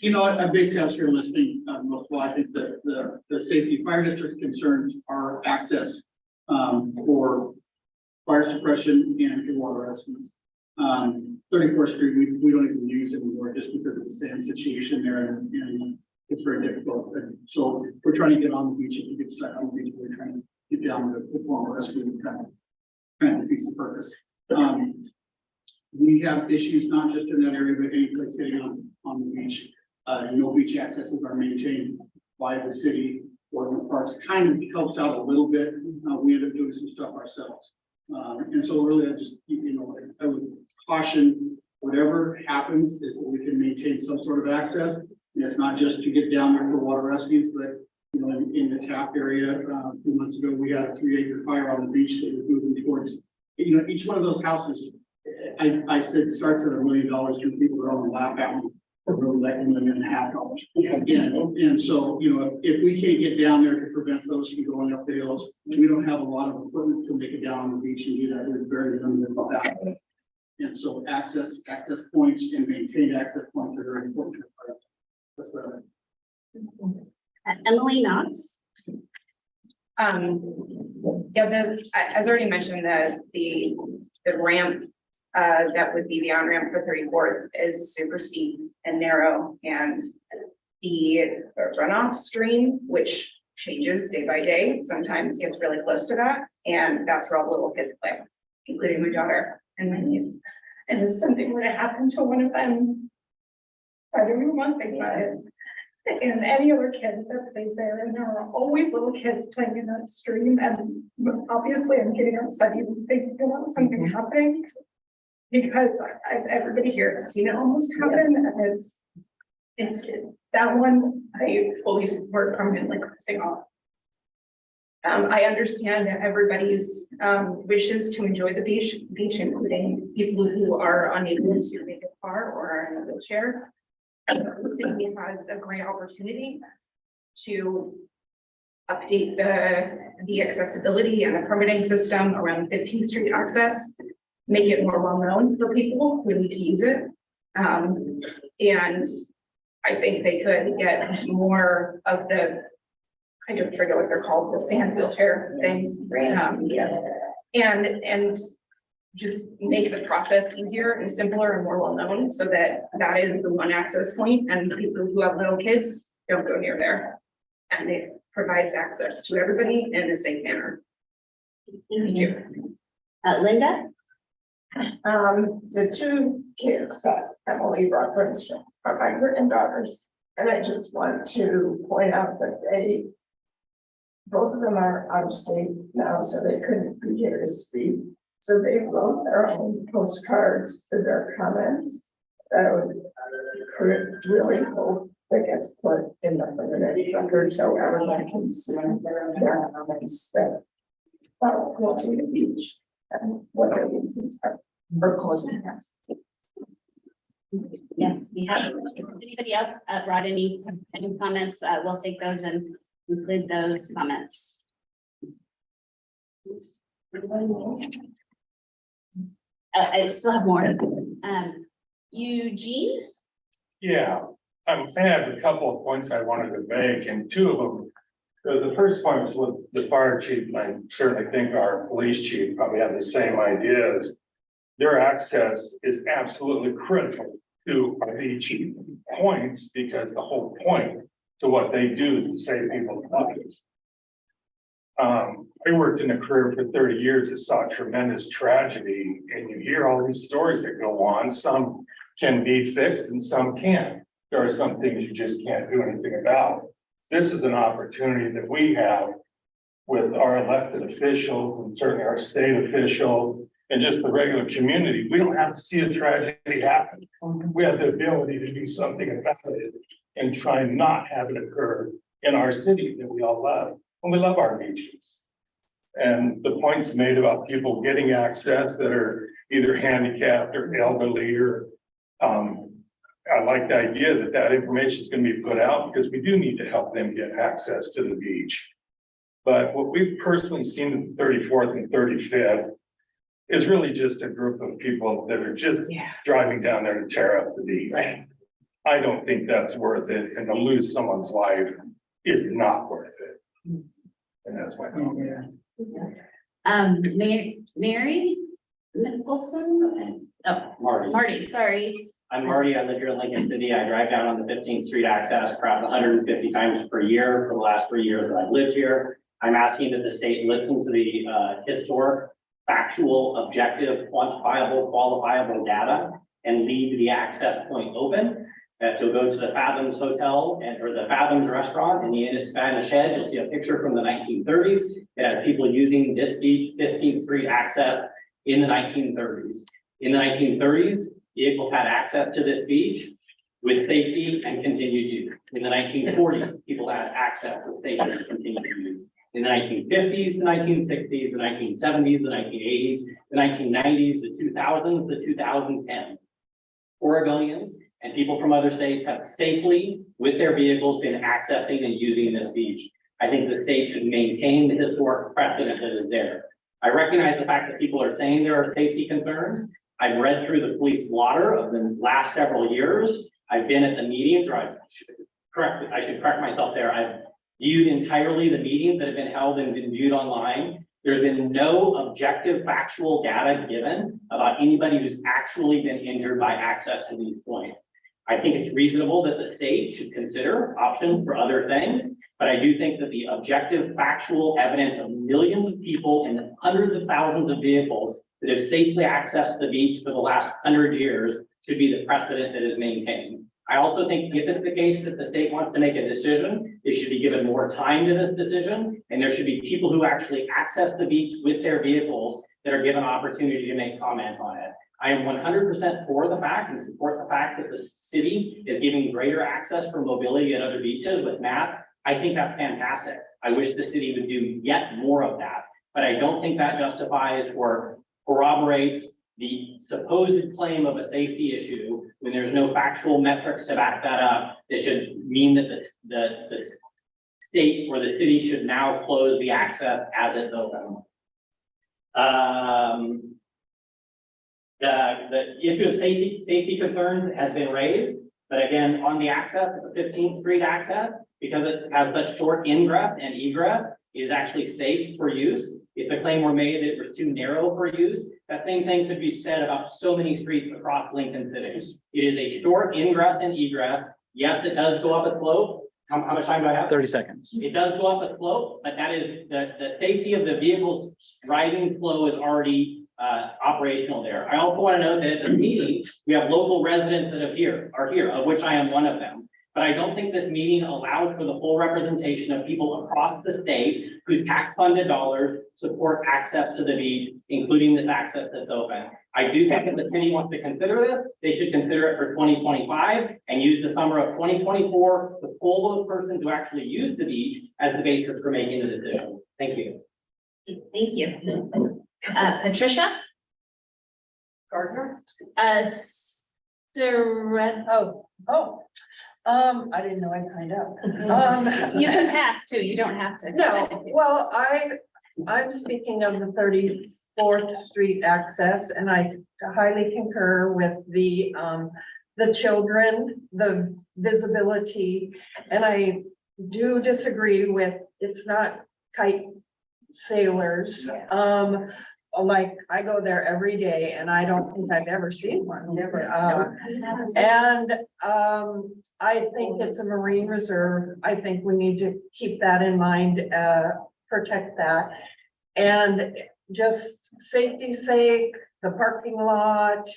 You know, I basically was here listening, well, I think that the safety fire district concerns are access for fire suppression and for water rescue. 34th Street, we don't even use anymore just because of the sand situation there, and it's very difficult. And so we're trying to get on the beach. If we get stuck on the beach, we're trying to get down to perform rescue and kind of defeats the purpose. We have issues not just in that area, but any place getting on the beach. No beach accesses are maintained by the city or the parks. Kind of helps out a little bit. We end up doing some stuff ourselves. And so really, I would caution whatever happens is that we can maintain some sort of access. And it's not just to get down there for water rescues, but in the tap area, a few months ago, we had a 3-acre fire on the beach that was moving towards, each one of those houses, I said starts at $1 million for people that are on the lap out. Really like $1.5 million again. And so, if we can't get down there to prevent those from going up the hills, we don't have a lot of equipment to make it down on the beach and do that. We're very limited about that. And so access points and maintained access points are very important. That's what
Emily Knox.
Yeah, as already mentioned, the ramp that would be the on-ramp for 34th is super steep and narrow, and the runoff stream, which changes day by day, sometimes gets really close to that, and that's where all the little kids play, including my daughter and my niece. And if something were to happen to one of them, I don't even want to think about it.
And any other kid that plays there, and there are always little kids playing in that stream, and obviously I'm getting upset even thinking about something happening. Because everybody here has seen it almost happen, and it's that one I fully support permanently closing off. I understand everybody's wishes to enjoy the beach, including people who are unable to make a car or are in a wheelchair. And the city has a great opportunity to update the accessibility and the permitting system around 15th Street access. Make it more well-known for people who need to use it. And I think they could get more of the, I don't forget what they're called, the sand wheelchair things. And just make the process easier and simpler and more well-known so that that is the one access point, and people who have little kids don't go near there. And it provides access to everybody in a safe manner. Thank you.
Linda?
The two kids that Emily referenced are my granddaughters, and I just want to point out that both of them are out of state now, so they couldn't be here to speak. So they wrote their own postcards for their comments. That I would really hope that gets put in the permanent record so everyone can see their comments that are closing the beach and what their reasons are for closing the
Yes, we have. If anybody else brought any comments, we'll take those and include those comments. I still have more. Eugene?
Yeah, I have a couple of points I wanted to make, and two of them. The first point was with the fire chief, and I certainly think our police chief probably have the same ideas. Their access is absolutely critical to our beach points, because the whole point to what they do is to save people's lives. I worked in a career for 30 years that saw tremendous tragedy, and you hear all these stories that go on. Some can be fixed and some can't. There are some things you just can't do anything about. This is an opportunity that we have with our elected officials and certainly our state officials and just the regular community. We don't have to see a tragedy happen. We have the ability to do something about it and try and not have it occur in our city that we all love. And we love our beaches. And the points made about people getting access that are either handicapped or elderly or, I like the idea that that information is going to be put out, because we do need to help them get access to the beach. But what we've personally seen in the 34th and 35th is really just a group of people that are just driving down there to tear up the beach.
Right.
I don't think that's worth it, and to lose someone's life is not worth it. And that's my comment.
Mary Nicholson? Oh, Marty, sorry.
I'm Marty. I live here in Lincoln City. I drive down on the 15th Street access perhaps 150 times per year for the last 3 years that I've lived here. I'm asking that the state listen to the historic, factual, objective, quantifiable, qualifiable data and leave the access point open. That you'll go to the Fathoms Hotel or the Fathoms Restaurant in the Inn at Spanish Head. You'll see a picture from the 1930s. It has people using this beach 15th Street access in the 1930s. In the 1930s, vehicles had access to this beach with safety and continued use. In the 1940s, people had access with safety and continued use. In the 1950s, the 1960s, the 1970s, the 1980s, the 1990s, the 2000s, the 2010s. Oregonians and people from other states have safely, with their vehicles, been accessing and using this beach. I think the state should maintain the historic precedent that is there. I recognize the fact that people are saying there are safety concerns. I've read through the police blotter of the last several years. I've been at the meetings, or I should correct myself there. I've viewed entirely the meetings that have been held and been viewed online. There's been no objective factual data given about anybody who's actually been injured by access to these points. I think it's reasonable that the state should consider options for other things, but I do think that the objective factual evidence of millions of people and hundreds of thousands of vehicles that have safely accessed the beach for the last 100 years should be the precedent that is maintained. I also think if it's the case that the state wants to make a decision, they should be given more time to this decision, and there should be people who actually access the beach with their vehicles that are given opportunity to make comment on it. I am 100% for the fact and support the fact that the city is giving greater access for mobility at other beaches with math. I think that's fantastic. I wish the city would do yet more of that, but I don't think that justifies or corroborates the supposed claim of a safety issue when there's no factual metrics to back that up. It should mean that the state or the city should now close the access as it's open. The issue of safety concerns has been raised, but again, on the access, the 15th Street access, because it has such short ingress and egress, is actually safe for use. If the claim were made that it was too narrow for use, that same thing could be said about so many streets across Lincoln City. It is a short ingress and egress. Yes, it does go up a slope. How much time do I have?
30 seconds.
It does go up a slope, but that is the safety of the vehicle's driving flow is already operational there. I also want to note that at the meeting, we have local residents that are here, of which I am one of them. But I don't think this meeting allows for the full representation of people across the state whose tax-funded dollars support access to the beach, including this access that's open. I do think if the city wants to consider this, they should consider it for 2025 and use the summer of 2024 to pull those persons who actually use the beach as the basis for making the decision. Thank you.
Thank you. Patricia?
Gardner? I didn't know I signed up.
You can pass too, you don't have to.
No, well, I'm speaking of the 34th Street access, and I highly concur with the children, the visibility. And I do disagree with, it's not kite sailors. Like I go there every day and I don't think I've ever seen one. Never. And I think it's a marine reserve. I think we need to keep that in mind, protect that. And just safety's sake, the parking lot,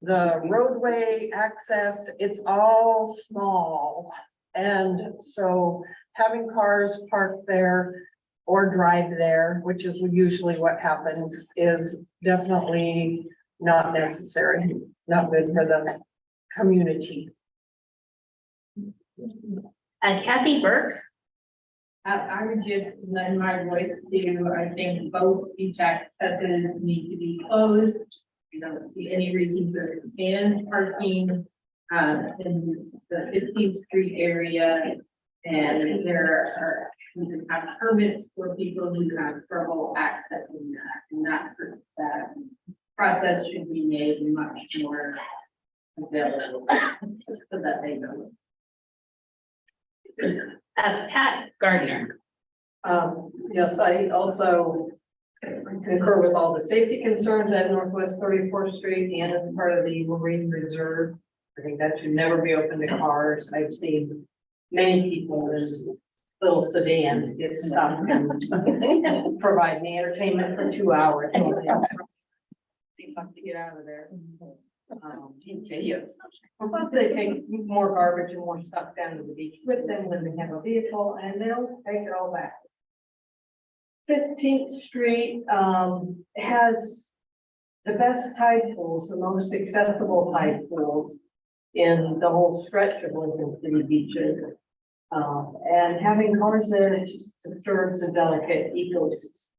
the roadway access, it's all small. And so having cars parked there or drive there, which is usually what happens, is definitely not necessary, not good for the community.
Kathy Burke.
I would just lend my voice to, I think both beach accesses need to be closed. I don't see any reason to ban parking in the 15th Street area. And there are, we can have permits for people who have trouble accessing that. And that process should be made much more available so that they know.
Pat Gardner.
Yes, I also concur with all the safety concerns at Northwest 34th Street and as part of the Marine Reserve. I think that should never be open to cars. I've seen many people in little sedans get stuck and provide me entertainment for 2 hours. They have to get out of there. Videos. Plus they take more garbage and more stuff down to the beach with them when they have a vehicle and they'll take it all back. 15th Street has the best tide pools, the most accessible tide pools in the whole stretch of Lincoln City beaches. And having cars there just disturbs a delicate ecosystem.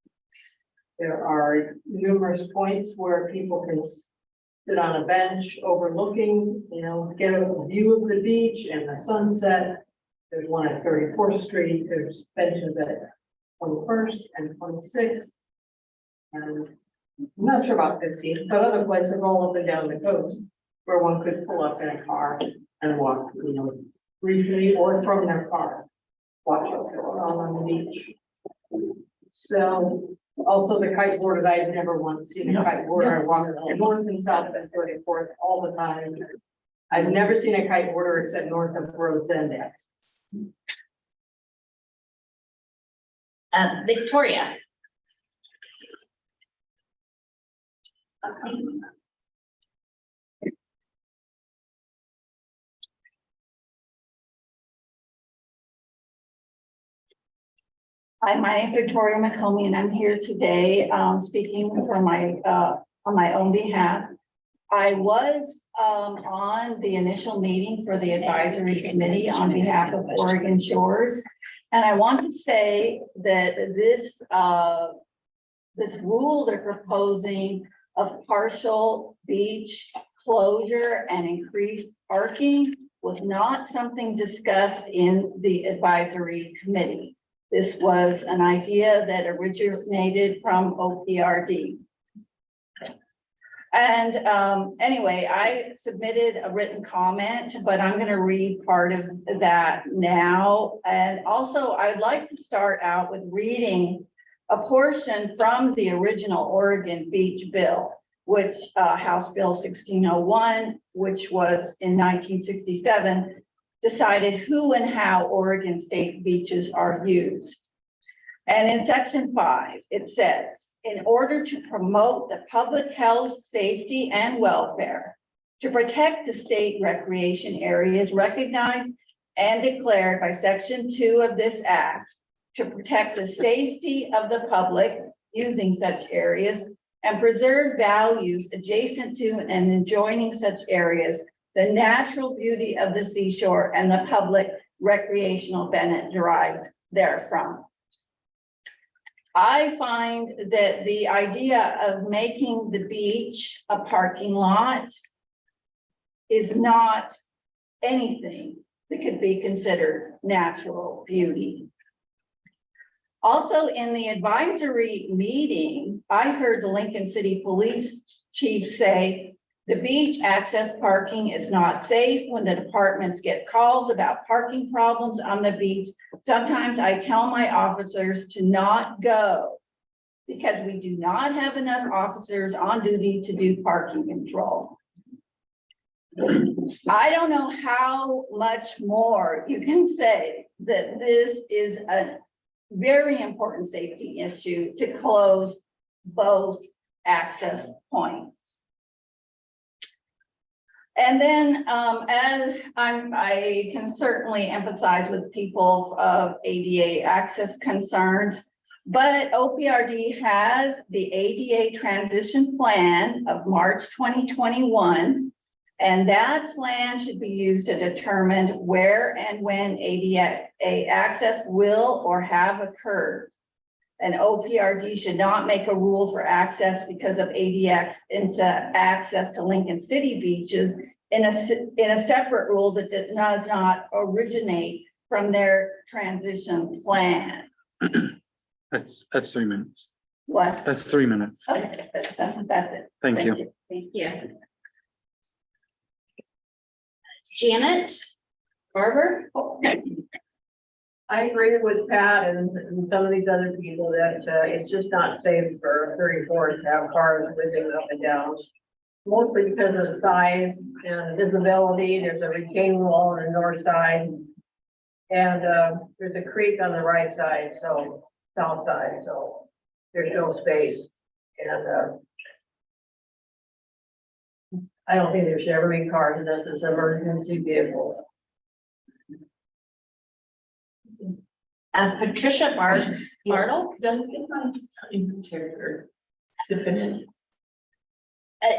There are numerous points where people can sit on a bench overlooking, get a view of the beach and the sunset. There's one at 34th Street, there's benches at 21st and 26th. And I'm not sure about 15th, but other places all up and down the coast where one could pull up in a car and walk, briefly or from their car, watch what's going on the beach. So also the kiteboarders, I've never once seen a kiteboarder. I walk north and south at 34th all the time. I've never seen a kiteboarder except north of Rhodes End.
Victoria.
Hi, my name is Victoria McComey, and I'm here today speaking for my on my own behalf. I was on the initial meeting for the advisory committee on behalf of Oregon Shores. And I want to say that this rule they're proposing of partial beach closure and increased parking was not something discussed in the advisory committee. This was an idea that originated from OPRD. And anyway, I submitted a written comment, but I'm going to read part of that now. And also, I'd like to start out with reading a portion from the original Oregon Beach Bill, which House Bill 1601, which was in 1967, decided who and how Oregon state beaches are used. And in section 5, it says, in order to promote the public health, safety, and welfare, to protect the state recreation areas recognized and declared by section 2 of this act, to protect the safety of the public using such areas and preserve values adjacent to and adjoining such areas, the natural beauty of the seashore and the public recreational benefit derived therefrom. I find that the idea of making the beach a parking lot is not anything that could be considered natural beauty. Also, in the advisory meeting, I heard the Lincoln City Police Chief say The beach access parking is not safe when the departments get calls about parking problems on the beach. Sometimes I tell my officers to not go because we do not have enough officers on duty to do parking control. I don't know how much more you can say that this is a very important safety issue to close both access points. And then, as I can certainly empathize with people of ADA access concerns, but OPRD has the ADA transition plan of March 2021. And that plan should be used to determine where and when ADA access will or have occurred. And OPRD should not make a rule for access because of ADA access to Lincoln City beaches in a separate rule that does not originate from their transition plan.
That's 3 minutes.
What?
That's 3 minutes.
Okay, that's it.
Thank you.
Thank you. Janet Barber?
I agree with Pat and some of these other people that it's just not safe for 34s to have cars whizzing up and down. Mostly because of the size and visibility. There's a retaining wall on the north side. And there's a creek on the right side, so south side, so there's no space. And I don't think there should ever be cars unless it's emergency vehicles.
Patricia Bartle?
Doesn't get my time to finish.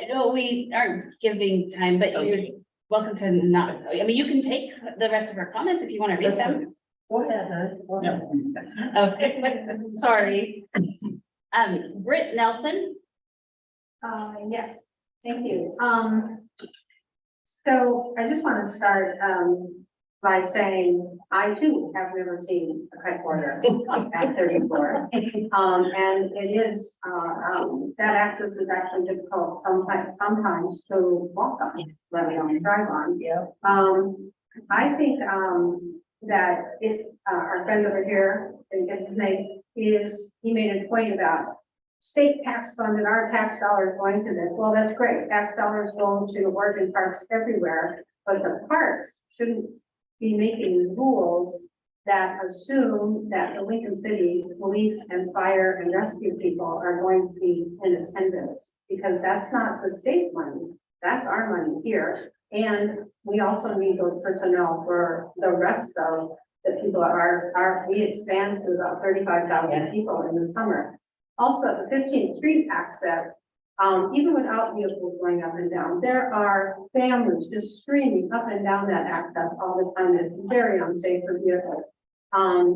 No, we aren't giving time, but you're welcome to not, I mean, you can take the rest of our comments if you want to read them.
Go ahead, huh?
Okay, sorry. Britt Nelson?
Yes, thank you. So I just want to start, by saying, I too have never seen a cut border at 34. And it is, that access is actually difficult sometimes to walk on, let alone drive on.
Yeah.
I think, that if, our friend over here, and his name is, he made a point about state tax funded, our tax dollars going to this. Well, that's great. Tax dollars go to Oregon parks everywhere, but the parks shouldn't be making rules that assume that the Lincoln City police and fire and rescue people are going to be in attendance, because that's not the state money, that's our money here. And we also need those personnel for the rest of the people we expand to about 35,000 people in the summer. Also, the 15th Street access, even without vehicles going up and down, there are families just screaming up and down that access all the time. It's very unsafe for vehicles.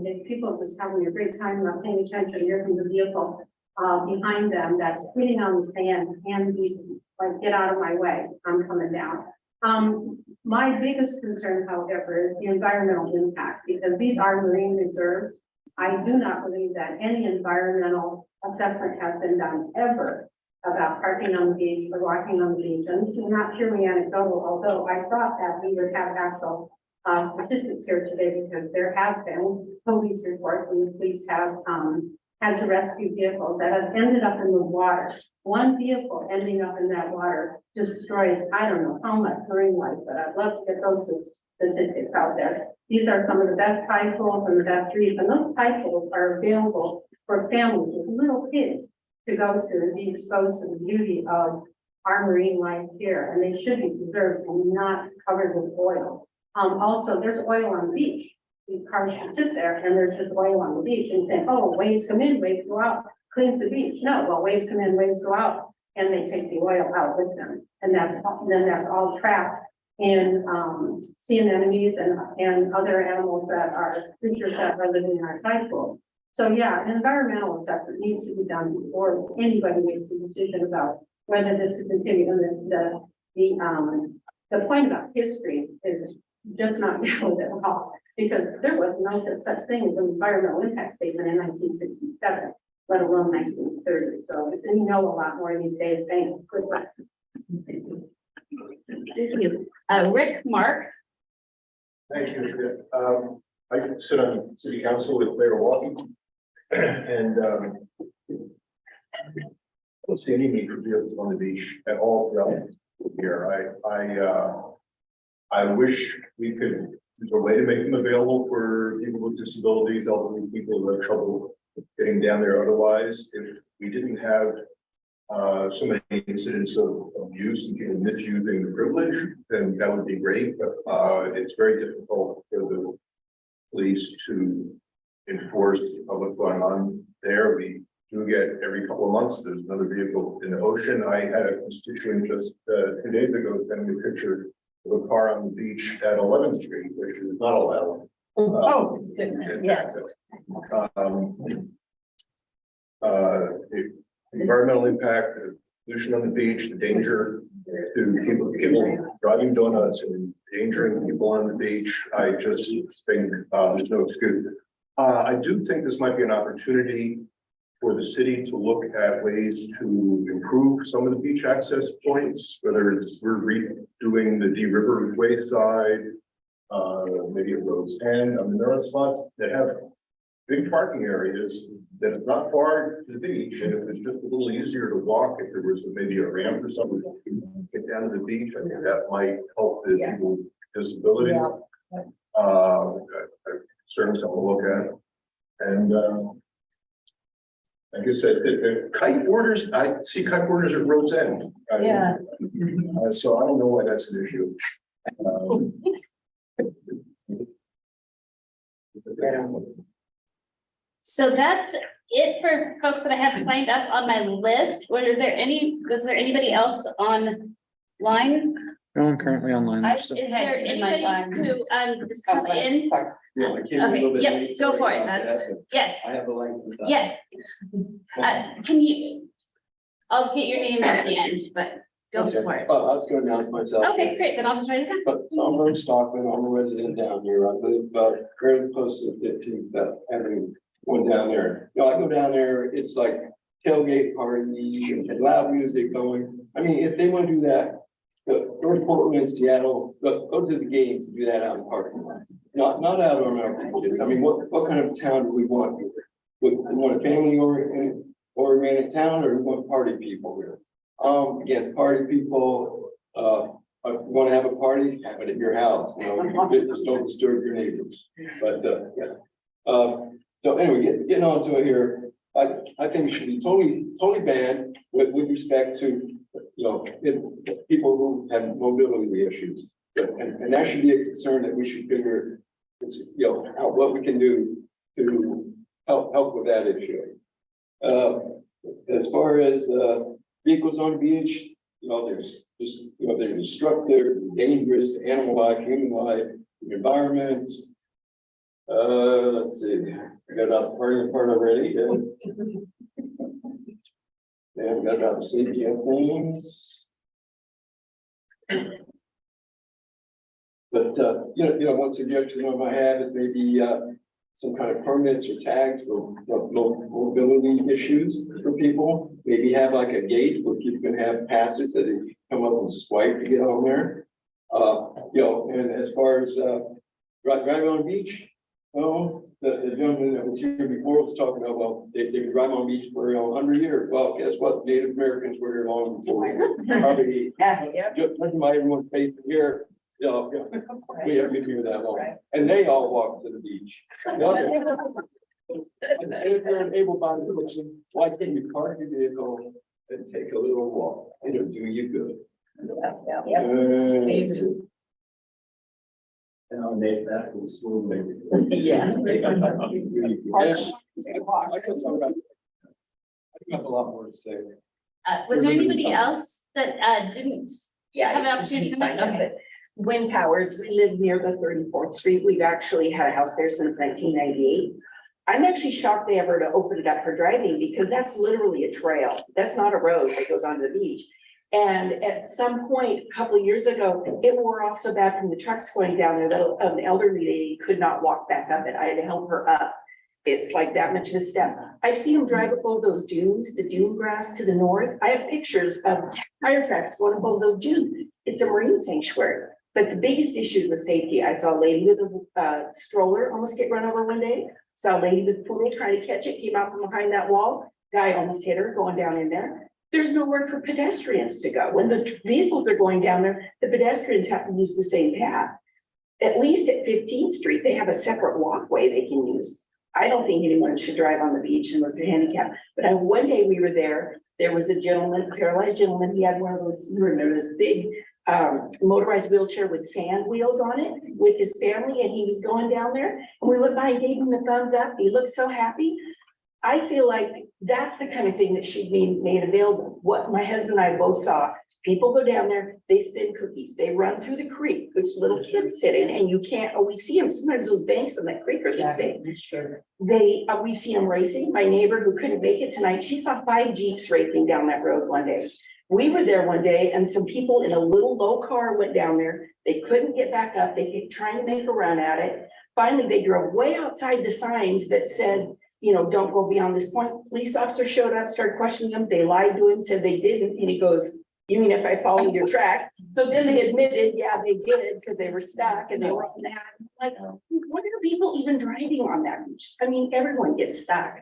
If people are just having a great time not paying attention, there's the vehicle behind them that's sitting on the sand and be like, get out of my way, I'm coming down. My biggest concern, however, is the environmental impact, because these are marine reserves. I do not believe that any environmental assessment has been done ever about parking on the beach or walking on the beach. And this is not purely anecdotal, although I thought that we would have actual statistics here today, because there have been police reports and the police have had to rescue vehicles that have ended up in the water. One vehicle ending up in that water destroys, I don't know how much marine life, but I'd love to get those statistics out there. These are some of the best tide pools and the best reefs, and those tide pools are available for families with little kids to go to and be exposed to the beauty of our marine life here, and they should be preserved and not covered with oil. Also, there's oil on the beach. These cars should sit there and there's just oil on the beach, and think, oh, waves come in, waves go out, cleans the beach. No, well, waves come in, waves go out, and they take the oil out with them. And that's all trapped in sea anemones and other animals that are creatures that are living in our tide pools. So yeah, an environmental assessment needs to be done before anybody makes a decision about whether this is continuing. And the point about history is just not relevant at all, because there was no such thing as an environmental impact statement in 1967, let alone 1930. So we know a lot more these days. Thank you. Good luck.
Thank you. Rick Mark.
Thank you. I sit on city council with Mayor Walkie. And I don't see any major vehicles on the beach at all throughout here. I wish we could, there's a way to make them available for people with disabilities, elderly people who have trouble getting down there. Otherwise, if we didn't have so many incidents of abuse and people misusing the privilege, then that would be great, but it's very difficult for the police to enforce what's going on there. We do get every couple of months, there's another vehicle in the ocean. I had a constituent just 2 days ago send me a picture of a car on the beach at 11th Street, which is not allowed.
Oh, yes.
The environmental impact, the pollution on the beach, the danger to people driving donuts and endangering people on the beach. I just think there's no excuse. I do think this might be an opportunity for the city to look at ways to improve some of the beach access points, whether it's we're redoing the D River Wayside, maybe at Rose End. I mean, there are spots that have big parking areas that is not far to the beach, and if it's just a little easier to walk, if there was maybe a ramp or something to get down to the beach, I think that might help the people with disabilities. Certainly something to look at. And like I said, the kite borders, I see kite borders at Rose End.
Yeah.
So I don't know why that's an issue.
So that's it for folks that I have signed up on my list. Was there anybody else online?
No one currently online.
Is there anybody who just come in?
Yeah, I came a little
Okay,
bit
yep,
late,
go
sorry
for it.
about
That's,
that, but
yes,
I have the license.
yes. Can you, I'll get your name at the end, but go for it.
I was going to announce myself.
Okay, great, then I'll just write it down.
But I'm from Stockman, I'm a resident down here, I live very close to the 15th Avenue, one down there. You know, I go down there, it's like tailgate parties and loud music going. I mean, if they want to do that, go to Portland, Seattle, go to the games and do that out in the parking lot. Not out on our beaches. I mean, what kind of town do we want here? We want a family oriented town, or we want party people here? Against party people, want to have a party, have it at your house, you know, just don't disturb your neighbors. But, yeah. So anyway, getting on to it here, I think it should be totally banned with respect to, you know, people who have mobility issues. And that should be a concern that we should figure, you know, out what we can do to help with that issue. As far as vehicles on the beach, you know, there's just, you know, they're destructive, dangerous to animal life, human life, the environment. Let's see, I got out the part already. Yeah, we got about the safety of things. But you know, one suggestion I might have is maybe some kind of permits or tags for mobility issues for people. Maybe have like a gate where people can have passes that they come up and swipe to get on there. You know, and as far as driving on the beach, well, the gentleman that was here before was talking about, well, they could drive on the beach for 100 years. Well, guess what? Native Americans were here long before. Probably just by everyone's face here. You know, we have been here that long, and they all walk to the beach. And if you're an able-bodied person, why can't you park your vehicle and take a little walk? It'll do you good. And I'll make that smooth, maybe.
Yeah.
I could talk about. I have a lot more to say.
Was there anybody else that didn't have an opportunity to sign up?
Okay. Wind Powers, we live near the 34th Street. We've actually had a house there since 1998. I'm actually shocked they ever to open it up for driving, because that's literally a trail. That's not a road that goes onto the beach. And at some point, a couple of years ago, it wore off so bad from the trucks going down there that the elderly lady could not walk back up it. I had to help her up. It's like that much of a step. I've seen them drive up over those dunes, the dune grass to the north. I have pictures of tire tracks going up over those dunes. It's a marine sanctuary. But the biggest issue is the safety. I saw a lady with a stroller almost get run over one day. Saw a lady with a poodle trying to catch it, came out from behind that wall. Guy almost hit her going down in there. There's nowhere for pedestrians to go. When the vehicles are going down there, the pedestrians have to use the same path. At least at 15th Street, they have a separate walkway they can use. I don't think anyone should drive on the beach unless they're handicapped. But one day we were there was a gentleman, paralyzed gentleman. He had one of those, you remember this big motorized wheelchair with sand wheels on it with his family, and he was going down there. And we went by and gave him the thumbs up. He looked so happy. I feel like that's the kind of thing that should be made available. What my husband and I both saw, people go down there, they spin cookies, they run through the creek, which little kids sit in, and you can't always see them. Sometimes those banks on that creek are this big.
Sure.
We see them racing. My neighbor who couldn't make it tonight, she saw 5 Jeeps racing down that road one day. We were there one day and some people in a little low car went down there. They couldn't get back up. They kept trying to make a run at it. Finally, they drove way outside the signs that said, you know, don't go beyond this point. Police officer showed up, started questioning them. They lied to him, said they didn't. And he goes, you mean if I followed your tracks? So then they admitted, yeah, they did because they were stuck and they were on that. Like, what are people even driving on that beach? I mean, everyone gets stuck.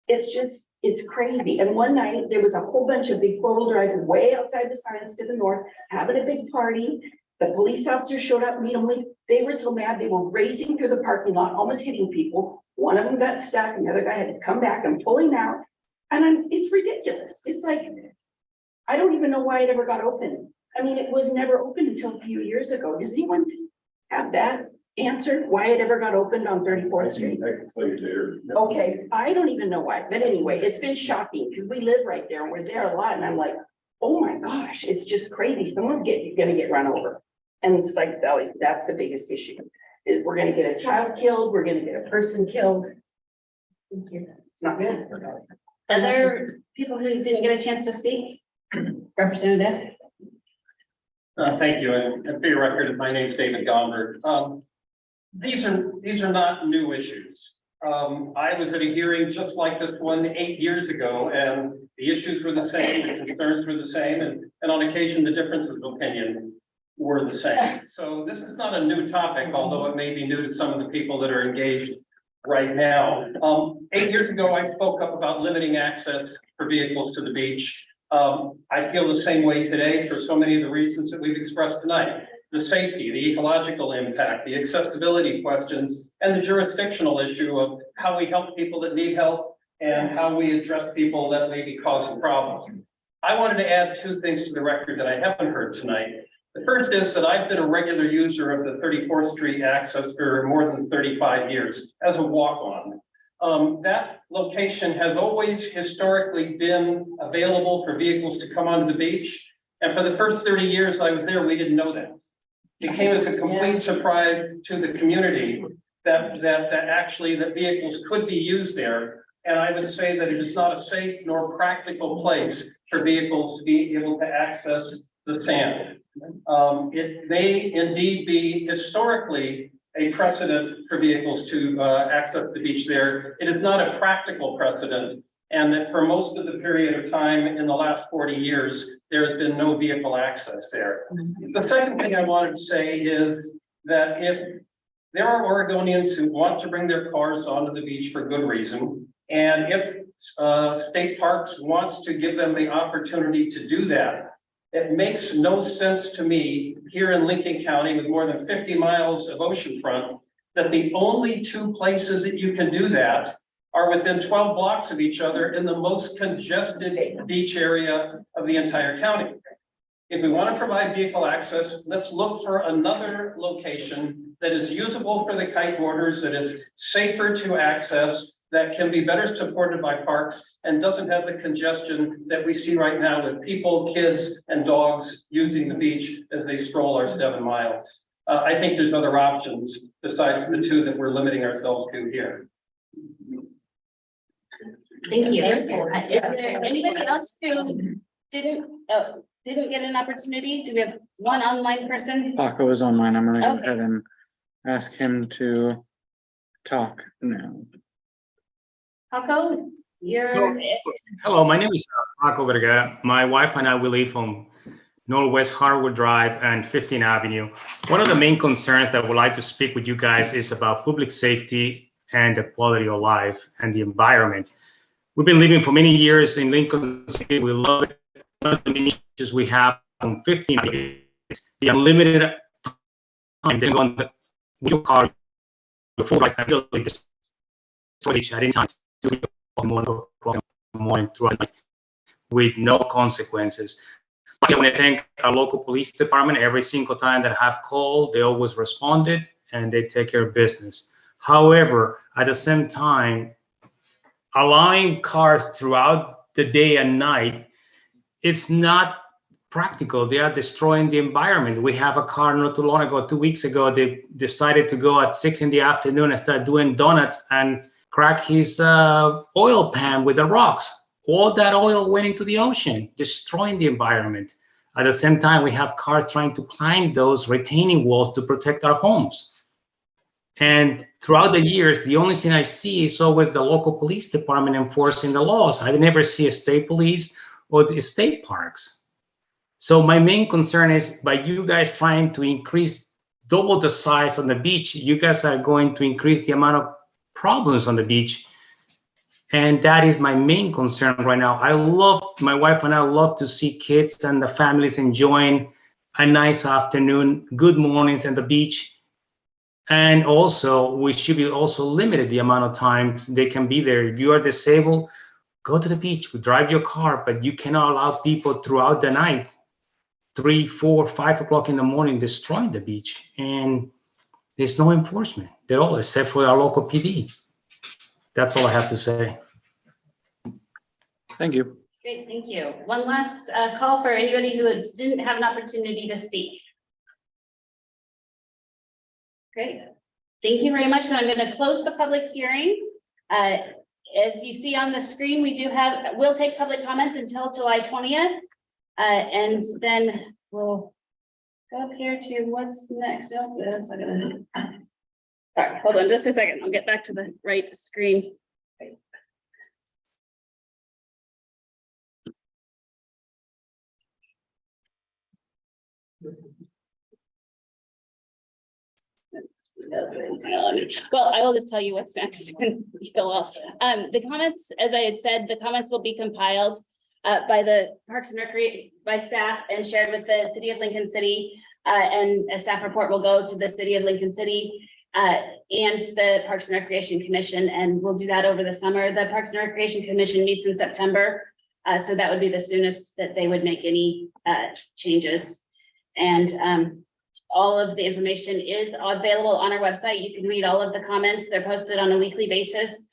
It's crazy. And one night there was a whole bunch of big 4-wheel drives way outside the signs to the north, having a big party. The police officers showed up immediately. They were so mad, they were racing through the parking lot, almost hitting people. One of them got stuck and the other guy had to come back and pull him out. And it's ridiculous. It's like, I don't even know why it ever got open. I mean, it was never open until a few years ago. Does anyone have that answer? Why it ever got opened on 34th Street?
I can tell you later.
Okay, I don't even know why, but anyway, it's been shocking because we live right there and we're there a lot and I'm like, oh my gosh, it's just crazy. Someone's gonna get run over. And it's like Sally said, that's the biggest issue, is we're gonna get a child killed, we're gonna get a person killed. Thank you. It's not good.
Other people who didn't get a chance to speak? Representative?
Thank you, and for your record, my name's David Gomber. These are not new issues. I was at a hearing just like this one 8 years ago, and the issues were the same, the concerns were the same, and on occasion, the differences of opinion were the same. So this is not a new topic, although it may be new to some of the people that are engaged right now. 8 years ago, I spoke up about limiting access for vehicles to the beach. I feel the same way today for so many of the reasons that we've expressed tonight. The safety, the ecological impact, the accessibility questions, and the jurisdictional issue of how we help people that need help and how we address people that may be causing problems. I wanted to add 2 things to the record that I haven't heard tonight. The first is that I've been a regular user of the 34th Street access for more than 35 years as a walk-on. That location has always historically been available for vehicles to come onto the beach. And for the first 30 years I was there, we didn't know that. It came as a complete surprise to the community that actually the vehicles could be used there. And I would say that it is not a safe nor practical place for vehicles to be able to access the sand. It may indeed be historically a precedent for vehicles to access the beach there. It is not a practical precedent, and that for most of the period of time in the last 40 years, there has been no vehicle access there. The second thing I wanted to say is that if there are Oregonians who want to bring their cars onto the beach for good reason, and if State Parks wants to give them the opportunity to do that, it makes no sense to me here in Lincoln County with more than 50 miles of oceanfront that the only 2 places that you can do that are within 12 blocks of each other in the most congested beach area of the entire county. If we want to provide vehicle access, let's look for another location that is usable for the kiteboarders, that is safer to access, that can be better supported by parks and doesn't have the congestion that we see right now with people, kids, and dogs using the beach as they stroll our 7 miles. I think there's other options besides the 2 that we're limiting ourselves to here.
Thank you. Is there anybody else who didn't get an opportunity? Do we have one online person?
Paco is online. I'm gonna go
Okay.
ahead and ask him to talk now.
Paco, you're.
Hello, my name is Paco Vergara. My wife and I, we live on Northwest Harwood Drive and 15th Avenue. One of the main concerns that I would like to speak with you guys is about public safety and the quality of life and the environment. We've been living for many years in Lincoln City. We love it. One of the main issues we have on 15th Avenue is the unlimited time they go on the wheel car before like ability to destroy each at any time, 2 o'clock in the morning throughout the night with no consequences. I want to thank our local police department. Every single time that I have called, they always responded and they take care of business. However, at the same time, allowing cars throughout the day and night, it's not practical. They are destroying the environment. We have a car not too long ago, 2 weeks ago, they decided to go at 6 PM and start doing donuts and crack his oil pan with the rocks. All that oil went into the ocean, destroying the environment. At the same time, we have cars trying to climb those retaining walls to protect our homes. And throughout the years, the only thing I see is always the local police department enforcing the laws. I never see a state police or the state parks. So my main concern is by you guys trying to increase double the size on the beach, you guys are going to increase the amount of problems on the beach. And that is my main concern right now. My wife and I love to see kids and the families enjoying a nice afternoon, good mornings at the beach. And also, we should be also limited the amount of times they can be there. If you are disabled, go to the beach, drive your car, but you cannot allow people throughout the night, 3, 4, 5 o'clock in the morning, destroying the beach. And there's no enforcement at all, except for our local PD. That's all I have to say.
Thank you.
Great, thank you. One last call for anybody who didn't have an opportunity to speak. Great, thank you very much. So I'm going to close the public hearing. As you see on the screen, we'll take public comments until July 20th. And then we'll go up here to what's next. Oh, that's not gonna... Sorry, hold on just a second. I'll get back to the right screen. Well, I will just tell you what's next. The comments, as I had said, the comments will be compiled by the Parks and Recreation, by staff and shared with the City of Lincoln City. And a staff report will go to the City of Lincoln City and the Parks and Recreation Commission, and we'll do that over the summer. The Parks and Recreation Commission meets in September, so that would be the soonest that they would make any changes. And all of the information is available on our website. You can read all of the comments. They're posted on a weekly basis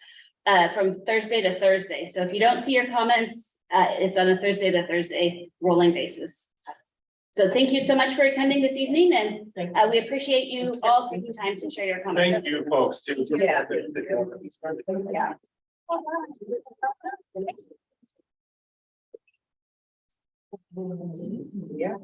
from Thursday to Thursday. So if you don't see your comments, it's on a Thursday to Thursday rolling basis. So thank you so much for attending this evening, and we appreciate you all taking time to share your comments.
Thank you, folks, too.
Yeah.
Yeah.
Yeah.